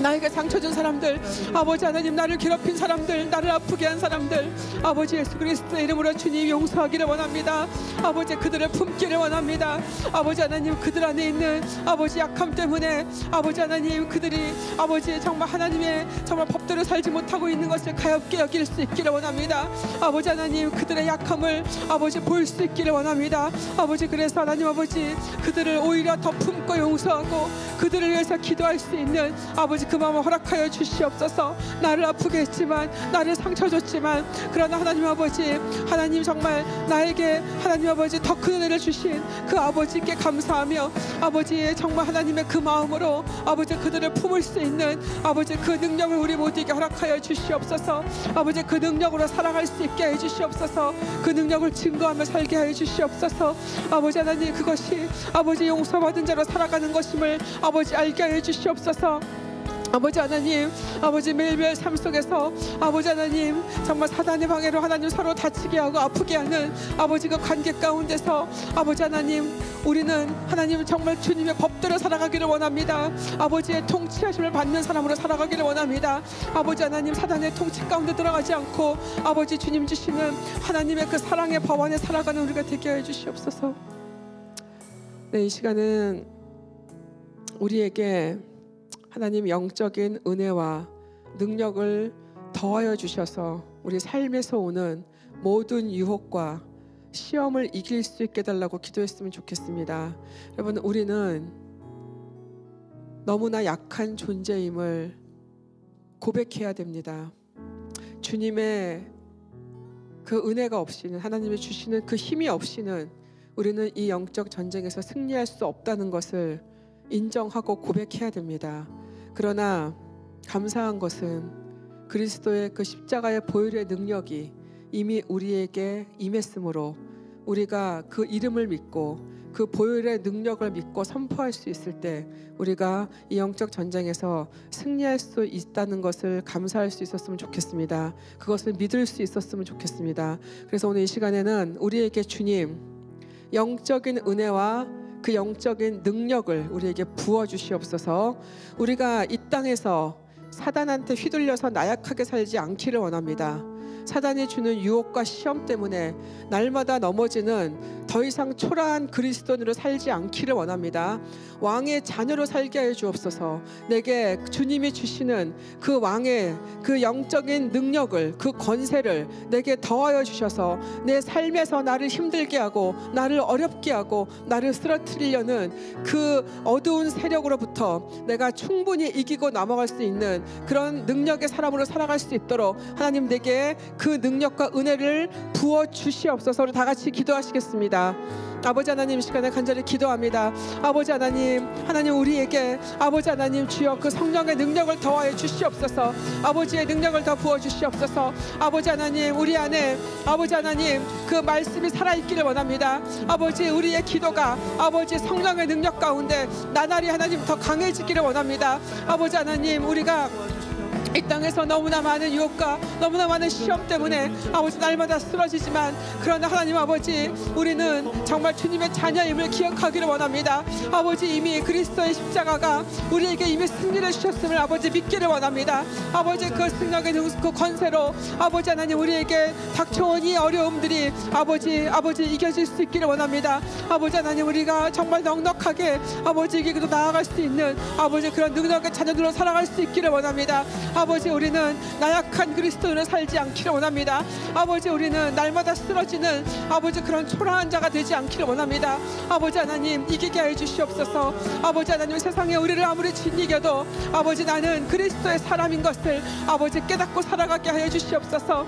나에게 상처 준 사람들 아버지 하나님 나를 괴롭힌 사람들 나를 아프게 한 사람들 아버지 예수 그리스도의 이름으로 주님 용서하기를 원합니다. 아버지 그들을 품기를 원합니다. 아버지 하나님 그들 안에 있는 아버지 약함 때문에 아버지 하나님 그들이 아버지 정말 하나님의 정말 법대로 살지 못하고 있는 것을 가엾게 여길 수 있기를 원합니다. 아버지 하나님 그들의 약함을 아버지 볼 수 있기를 원합니다. 아버지 그래서 하나님 아버지 그들을 오히려 더 품고 용서하고 그들을 위해서 기도할 수 있는 아버지 그 마음을 허락하여 주시옵소서. 나를 아프게 했지만 나를 상처 줬지만 그러나 하나님 아버지 하나님 정말 나에게 하나님 아버지 더 큰 은혜를 주신 그 아버지께 감사하며 아버지의 정말 하나님의 그 마음으로 아버지 그들을 품을 수 있는 아버지 그 능력을 우리 모두에게 허락하여 주시옵소서. 아버지 그 능력으로 살아갈 수 있게 해주시옵소서. 그 능력을 증거하며 살게 해주시옵소서. 아버지 하나님 그것이 아버지 용서받은 자로 살아가는 것임을 아버지 알게 해주시옵소서. 아버지 하나님 아버지 매일매일 삶 속에서 아버지 하나님 정말 사단의 방해로 하나님 서로 다치게 하고 아프게 하는 아버지 그 관계 가운데서 아버지 하나님 우리는 하나님 정말 주님의 법대로 살아가기를 원합니다. 아버지의 통치하심을 받는 사람으로 살아가기를 원합니다. 아버지 하나님 사단의 통치 가운데 들어가지 않고 아버지 주님 주시는 하나님의 그 사랑의 법 안에 살아가는 우리가 되게 해주시옵소서. 네, 이 시간은 우리에게 하나님 영적인 은혜와 능력을 더하여 주셔서 우리 삶에서 오는 모든 유혹과 시험을 이길 수 있게 해달라고 기도했으면 좋겠습니다. 여러분 우리는 너무나 약한 존재임을 고백해야 됩니다. 주님의 그 은혜가 없이는 하나님이 주시는 그 힘이 없이는 우리는 이 영적 전쟁에서 승리할 수 없다는 것을 인정하고 고백해야 됩니다. 그러나 감사한 것은 그리스도의 그 십자가의 보혈의 능력이 이미 우리에게 임했으므로 우리가 그 이름을 믿고 그 보혈의 능력을 믿고 선포할 수 있을 때 우리가 이 영적 전쟁에서 승리할 수 있다는 것을 감사할 수 있었으면 좋겠습니다. 그것을 믿을 수 있었으면 좋겠습니다. 그래서 오늘 이 시간에는 우리에게 주님 영적인 은혜와 그 영적인 능력을 우리에게 부어주시옵소서. 우리가 이 땅에서 사단한테 휘둘려서 나약하게 살지 않기를 원합니다. 사단이 주는 유혹과 시험 때문에 날마다 넘어지는 더 이상 초라한 그리스도인으로 살지 않기를 원합니다. 왕의 자녀로 살게 하여 주옵소서. 내게 주님이 주시는 그 왕의 그 영적인 능력을, 그 권세를 내게 더하여 주셔서 내 삶에서 나를 힘들게 하고 나를 어렵게 하고 나를 쓰러뜨리려는 그 어두운 세력으로부터 내가 충분히 이기고 넘어갈 수 있는 그런 능력의 사람으로 살아갈 수 있도록 하나님 내게 그 능력과 은혜를 부어 주시옵소서. 우리 다 같이 기도하시겠습니다. 아버지 하나님, 이 시간에 간절히 기도합니다. 아버지 하나님, 하나님 우리에게 아버지 하나님 주여 그 성령의 능력을 더하여 주시옵소서. 아버지의 능력을 더 부어 주시옵소서. 아버지 하나님, 우리 안에 아버지 하나님 그 말씀이 살아있기를 원합니다. 아버지, 우리의 기도가 아버지 성령의 능력 가운데 나날이 하나님 더 강해지기를 원합니다. 아버지 하나님, 우리가 이 땅에서 너무나 많은 유혹과 너무나 많은 시험 때문에 아버지 날마다 쓰러지지만, 그러나 하나님 아버지, 우리는 정말 주님의 자녀임을 기억하기를 원합니다. 아버지, 이미 그리스도의 십자가가 우리에게 이미 승리를 주셨음을 아버지 믿기를 원합니다. 아버지, 그 승력의 그 권세로 아버지 하나님 우리에게 닥쳐온 이 어려움들이 아버지 이겨질 수 있기를 원합니다. 아버지 하나님, 우리가 정말 넉넉하게 아버지에게도 나아갈 수 있는 아버지 그런 능력의 자녀들로 살아갈 수 있기를 원합니다. 아버지, 우리는 나약한 그리스도인으로 살지 않기를 원합니다. 아버지, 우리는 날마다 쓰러지는 아버지 그런 초라한 자가 되지 않기를 원합니다. 아버지 하나님, 이기게 해 주시옵소서. 아버지 하나님, 세상에 우리를 아무리 짓이겨도 아버지 나는 그리스도의 사람인 것을 아버지 깨닫고 살아가게 하여 주시옵소서.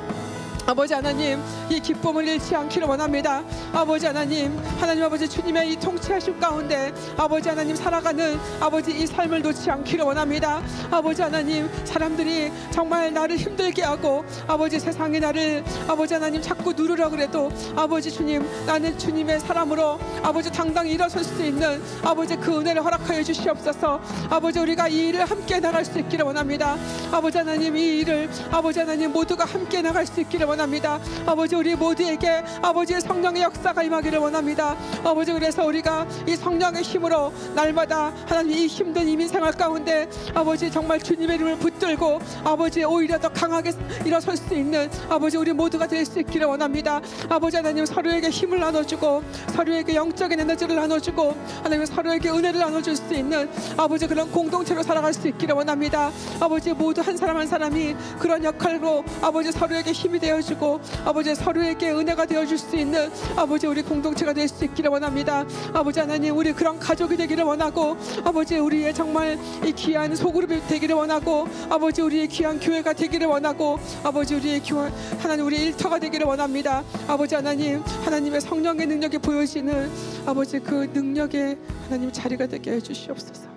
아버지 하나님, 이 기쁨을 잃지 않기를 원합니다. 아버지 하나님, 하나님 아버지 주님의 이 통치하심 가운데 아버지 하나님 살아가는 아버지 이 삶을 놓지 않기를 원합니다. 아버지 하나님, 사람들이 정말 나를 힘들게 하고 아버지 세상이 나를 아버지 하나님 자꾸 누르려 그래도 아버지 주님, 나는 주님의 사람으로 아버지 당당히 일어설 수 있는 아버지 그 은혜를 허락하여 주시옵소서. 아버지, 우리가 이 일을 함께 나갈 수 있기를 원합니다. 아버지 하나님, 이 일을 아버지 하나님 모두가 함께 나갈 수 있기를 원합니다. 아버지, 우리 모두에게 아버지의 성령의 역사가 임하기를 원합니다. 아버지, 그래서 우리가 이 성령의 힘으로 날마다 하나님 이 힘든 이민 생활 가운데 아버지 정말 주님의 이름을 붙들고 아버지 오히려 더 강하게 일어설 수 있는 아버지 우리 모두가 될 수 있기를 원합니다. 아버지 하나님, 서로에게 힘을 나눠주고 서로에게 영적인 에너지를 나눠주고 하나님 서로에게 은혜를 나눠줄 수 있는 아버지 그런 공동체로 살아갈 수 있기를 원합니다. 아버지, 모두 한 사람 한 사람이 그런 역할로 아버지 서로에게 힘이 되어주고 아버지 서로에게 은혜가 되어줄 수 있는 아버지 우리 공동체가 될 수 있기를 원합니다. 아버지 하나님, 우리 그런 가족이 되기를 원하고 아버지 우리의 정말 이 귀한 소그룹이 되기를 원하고 아버지 우리의 귀한 교회가 되기를 원하고 아버지 우리의 귀한 하나님 우리의 일터가 되기를 원합니다. 아버지 하나님, 하나님의 성령의 능력이 보여지는 아버지 그 능력의 하나님 자리가 되게 해주시옵소서.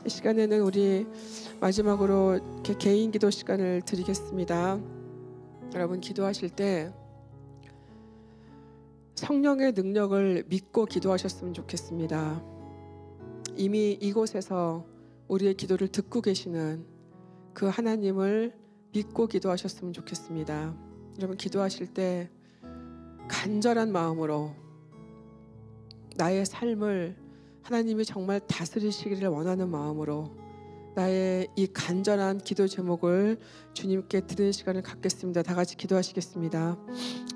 이 시간에는 우리 마지막으로 이렇게 개인 기도 시간을 드리겠습니다. 여러분, 기도하실 때 성령의 능력을 믿고 기도하셨으면 좋겠습니다. 이미 이곳에서 우리의 기도를 듣고 계시는 그 하나님을 믿고 기도하셨으면 좋겠습니다. 여러분, 기도하실 때 간절한 마음으로 나의 삶을 하나님이 정말 다스리시기를 원하는 마음으로 나의 이 간절한 기도 제목을 주님께 드리는 시간을 갖겠습니다. 다 같이 기도하시겠습니다.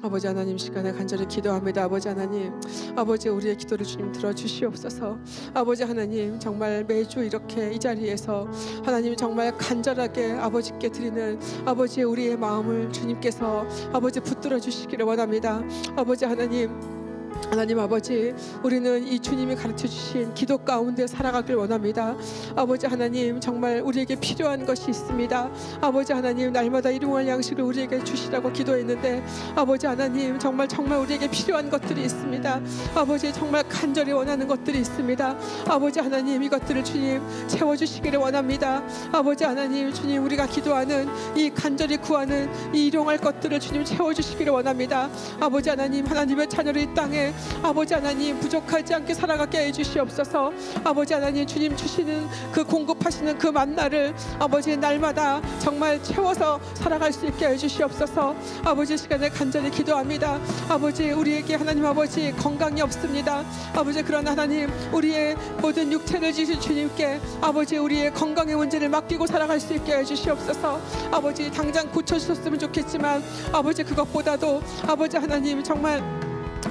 아버지 하나님, 시간에 간절히 기도합니다. 아버지 하나님, 아버지 우리의 기도를 주님 들어주시옵소서. 아버지 하나님, 정말 매주 이렇게 이 자리에서 하나님 정말 간절하게 아버지께 드리는 아버지 우리의 마음을 주님께서 아버지 붙들어 주시기를 원합니다. 아버지 하나님 아버지, 우리는 이 주님이 가르쳐 주신 기도 가운데 살아가길 원합니다. 아버지 하나님, 정말 우리에게 필요한 것이 있습니다. 아버지 하나님, 날마다 일용할 양식을 우리에게 주시라고 기도했는데 아버지 하나님, 정말 우리에게 필요한 것들이 있습니다. 아버지, 정말 간절히 원하는 것들이 있습니다. 아버지 하나님, 이것들을 주님 채워주시기를 원합니다. 아버지 하나님, 주님, 우리가 기도하는 이 간절히 구하는 이 일용할 것들을 주님 채워주시기를 원합니다. 아버지 하나님, 하나님의 자녀를 이 땅에 아버지 하나님 부족하지 않게 살아가게 해주시옵소서. 아버지 하나님, 주님 주시는 그 공급하시는 그 만나를 아버지 날마다 정말 채워서 살아갈 수 있게 해주시옵소서. 아버지, 시간에 간절히 기도합니다. 아버지, 우리에게 하나님 아버지 건강이 없습니다. 아버지, 그러나 하나님 우리의 모든 육체를 지신 주님께 아버지 우리의 건강의 문제를 맡기고 살아갈 수 있게 해주시옵소서. 아버지, 당장 고쳐주셨으면 좋겠지만 아버지 그것보다도 아버지 하나님 정말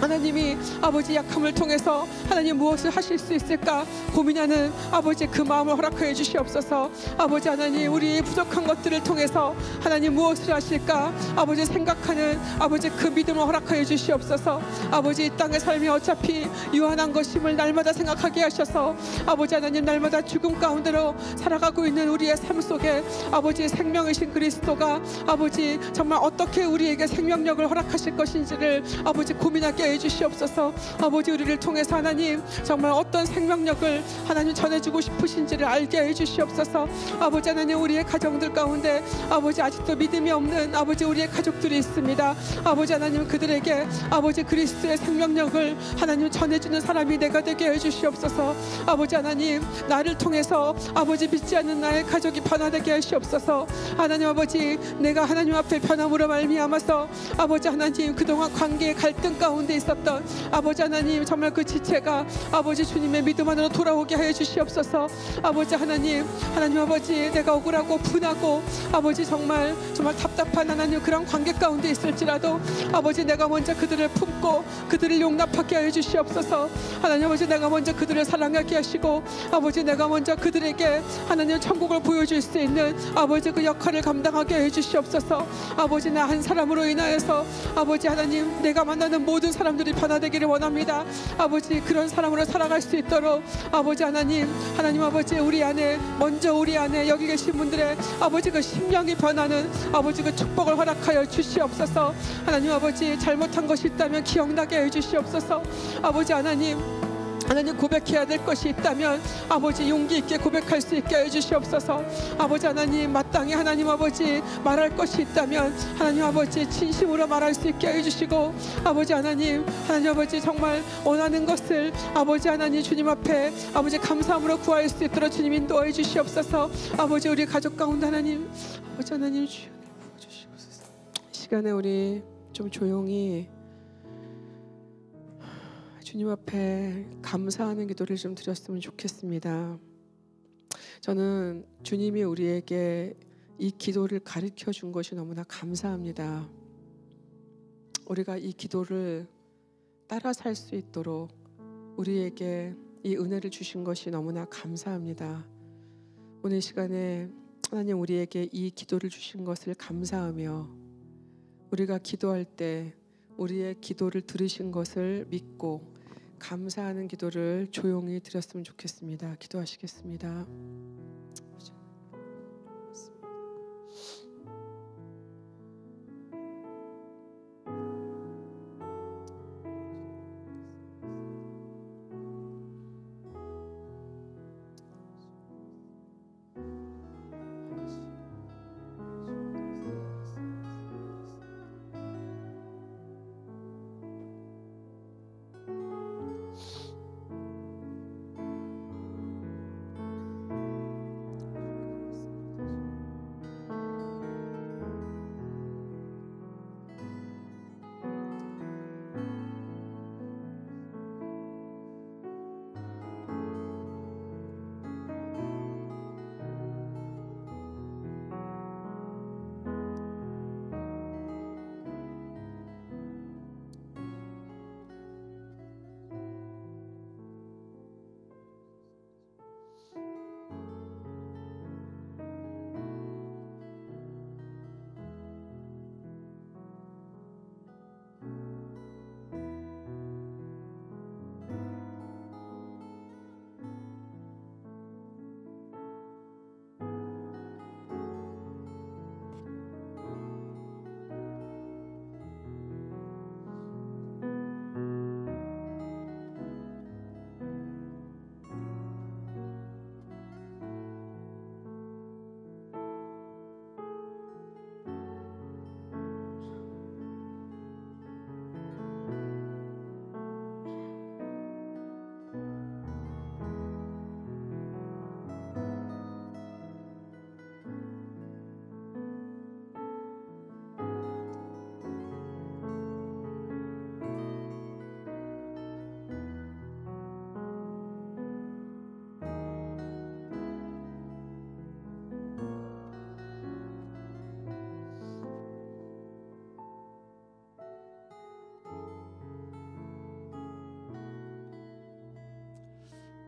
하나님이 아버지 약함을 통해서 하나님 무엇을 하실 수 있을까 고민하는 아버지 그 마음을 허락하여 주시옵소서. 아버지 하나님 우리의 부족한 것들을 통해서 하나님 무엇을 하실까 아버지 생각하는 아버지 그 믿음을 허락하여 주시옵소서. 아버지 이 땅의 삶이 어차피 유한한 것임을 날마다 생각하게 하셔서 아버지 하나님 날마다 죽음 가운데로 살아가고 있는 우리의 삶 속에 아버지 생명이신 그리스도가 아버지 정말 어떻게 우리에게 생명력을 허락하실 것인지를 아버지 고민하게 해주시옵소서. 아버지 우리를 통해서 하나님 정말 어떤 생명력을 하나님 전해주고 싶으신지를 알게 해주시옵소서. 아버지 하나님 우리의 가정들 가운데 아버지 아직도 믿음이 없는 아버지 우리의 가족들이 있습니다. 아버지 하나님 그들에게 아버지 그리스도의 생명력을 하나님 전해주는 사람이 내가 되게 해주시옵소서. 아버지 하나님 나를 통해서 아버지 믿지 않는 나의 가족이 변화되게 하시옵소서. 하나님 아버지 내가 하나님 앞에 변함으로 말미암아서 아버지 하나님 그동안 관계의 갈등 가운데 있었던 아버지 하나님 정말 그 지체가 아버지 주님의 믿음 안으로 돌아오게 하여 주시옵소서. 아버지 하나님 아버지 내가 억울하고 분하고 아버지 정말 답답한 하나님 그런 관계 가운데 있을지라도 아버지 내가 먼저 그들을 품고 그들을 용납하게 하여 주시옵소서. 하나님 아버지 내가 먼저 그들을 사랑하게 하시고 아버지 내가 먼저 그들에게 하나님 천국을 보여줄 수 있는 아버지 그 역할을 감당하게 해 주시옵소서. 아버지 나 한 사람으로 인하여서 아버지 하나님 내가 만나는 모든 사람들이 변화되기를 원합니다. 아버지 그런 사람으로 살아갈 수 있도록 아버지 하나님 아버지 우리 안에 먼저 우리 안에 여기 계신 분들의 아버지 그 심령이 변하는 아버지 그 축복을 허락하여 주시옵소서. 하나님 아버지 잘못한 것이 있다면 기억나게 해 주시옵소서. 아버지 하나님 고백해야 될 것이 있다면 아버지 용기 있게 고백할 수 있게 해주시옵소서. 아버지 하나님 마땅히 하나님 아버지 말할 것이 있다면 하나님 아버지 진심으로 말할 수 있게 해주시고 아버지 하나님 아버지 정말 원하는 것을 아버지 하나님 주님 앞에 아버지 감사함으로 구할 수 있도록 주님 인도해 주시옵소서. 아버지 우리 가족 가운데 아버지 하나님 주여 부어주시옵소서. 이 시간에 우리 좀 조용히 주님 앞에 감사하는 기도를 좀 드렸으면 좋겠습니다. 저는 주님이 우리에게 이 기도를 가르쳐 준 것이 너무나 감사합니다. 우리가 이 기도를 따라 살 수 있도록 우리에게 이 은혜를 주신 것이 너무나 감사합니다. 오늘 시간에 하나님 우리에게 이 기도를 주신 것을 감사하며 우리가 기도할 때 우리의 기도를 들으신 것을 믿고 감사하는 기도를 조용히 드렸으면 좋겠습니다. 기도하시겠습니다.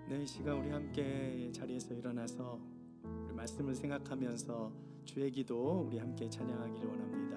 네, 이 시간 우리 함께 자리에서 일어나서 우리 말씀을 생각하면서 주의 기도 우리 함께 찬양하기를 원합니다.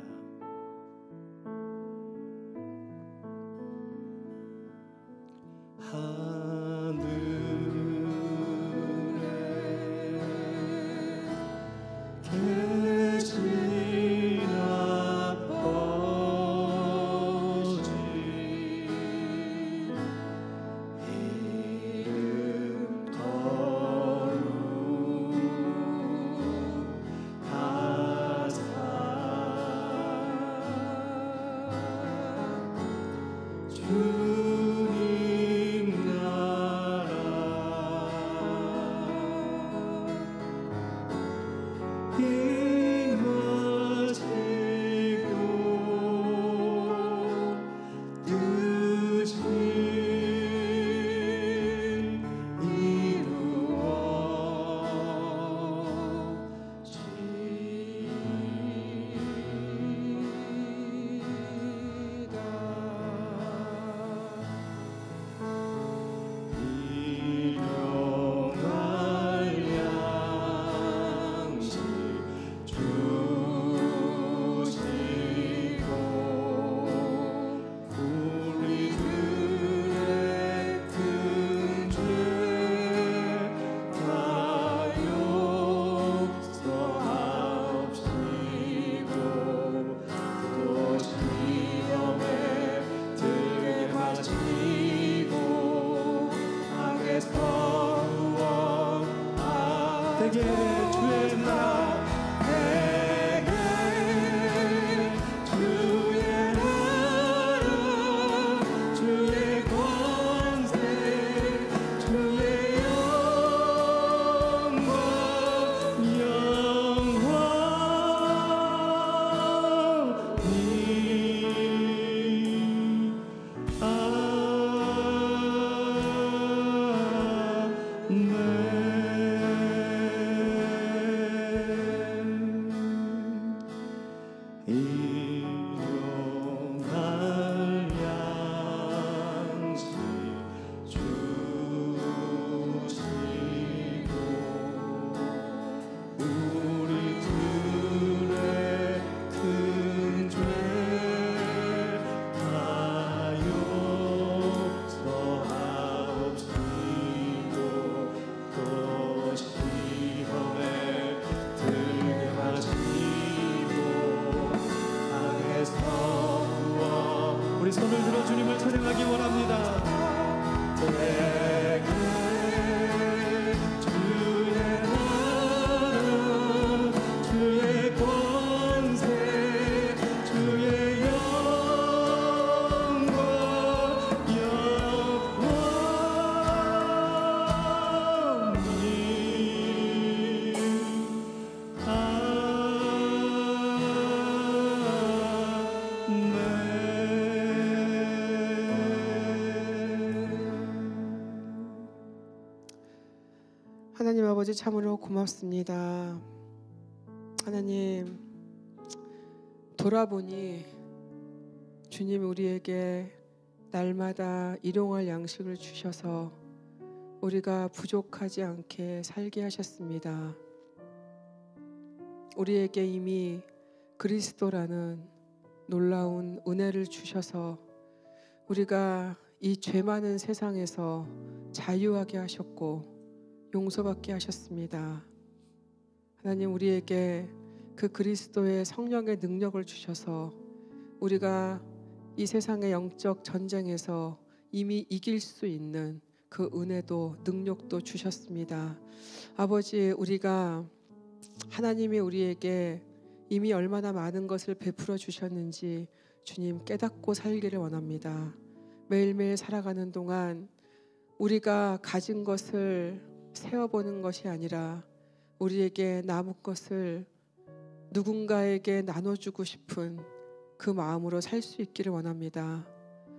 우리 손을 들어 주님을 찬양하기 원합니다. 하나님 아버지 참으로 고맙습니다. 하나님, 돌아보니 주님 우리에게 날마다 일용할 양식을 주셔서 우리가 부족하지 않게 살게 하셨습니다. 우리에게 이미 그리스도라는 놀라운 은혜를 주셔서 우리가 이 죄 많은 세상에서 자유하게 하셨고 용서받게 하셨습니다. 하나님, 우리에게 그 그리스도의 성령의 능력을 주셔서 우리가 이 세상의 영적 전쟁에서 이미 이길 수 있는 그 은혜도 능력도 주셨습니다. 아버지, 우리가 하나님이 우리에게 이미 얼마나 많은 것을 베풀어 주셨는지 주님 깨닫고 살기를 원합니다. 매일매일 살아가는 동안 우리가 가진 것을 세어보는 것이 아니라 우리에게 남은 것을 누군가에게 나눠주고 싶은 그 마음으로 살 수 있기를 원합니다.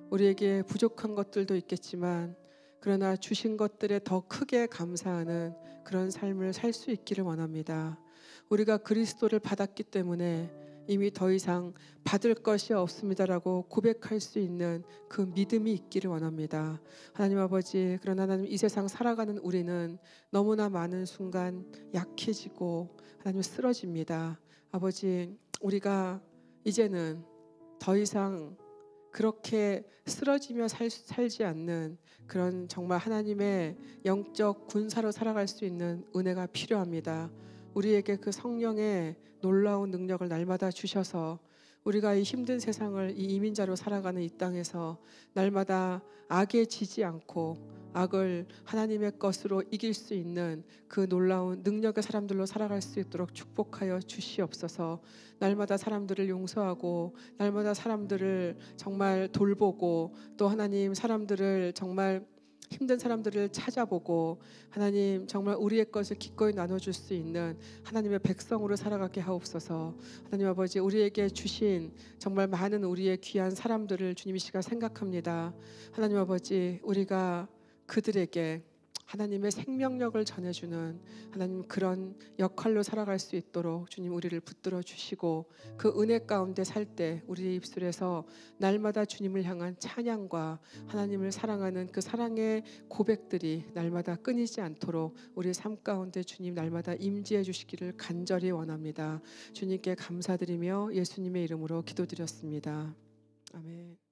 우리에게 부족한 것들도 있겠지만 그러나 주신 것들에 더 크게 감사하는 그런 삶을 살 수 있기를 원합니다. 우리가 그리스도를 받았기 때문에 이미 더 이상 받을 것이 없습니다라고 고백할 수 있는 그 믿음이 있기를 원합니다. 하나님 아버지, 그러나 하나님 이 세상 살아가는 우리는 너무나 많은 순간 약해지고 하나님 쓰러집니다. 아버지, 우리가 이제는 더 이상 그렇게 쓰러지며 살지 않는 그런 정말 하나님의 영적 군사로 살아갈 수 있는 은혜가 필요합니다. 우리에게 그 성령의 놀라운 능력을 날마다 주셔서 우리가 이 힘든 세상을 이 이민자로 살아가는 이 땅에서 날마다 악에 지지 않고 악을 하나님의 것으로 이길 수 있는 그 놀라운 능력의 사람들로 살아갈 수 있도록 축복하여 주시옵소서. 날마다 사람들을 용서하고 날마다 사람들을 정말 돌보고 또 하나님 사람들을 정말 힘든 사람들을 찾아보고 하나님 정말 우리의 것을 기꺼이 나눠줄 수 있는 하나님의 백성으로 살아가게 하옵소서. 하나님 아버지, 우리에게 주신 정말 많은 우리의 귀한 사람들을 주님 이 시간 생각합니다. 하나님 아버지, 우리가 그들에게 하나님의 생명력을 전해주는 하나님 그런 역할로 살아갈 수 있도록 주님 우리를 붙들어 주시고 그 은혜 가운데 살 때 우리의 입술에서 날마다 주님을 향한 찬양과 하나님을 사랑하는 그 사랑의 고백들이 날마다 끊이지 않도록 우리의 삶 가운데 주님 날마다 임재해 주시기를 간절히 원합니다. 주님께 감사드리며 예수님의 이름으로 기도드렸습니다. 아멘.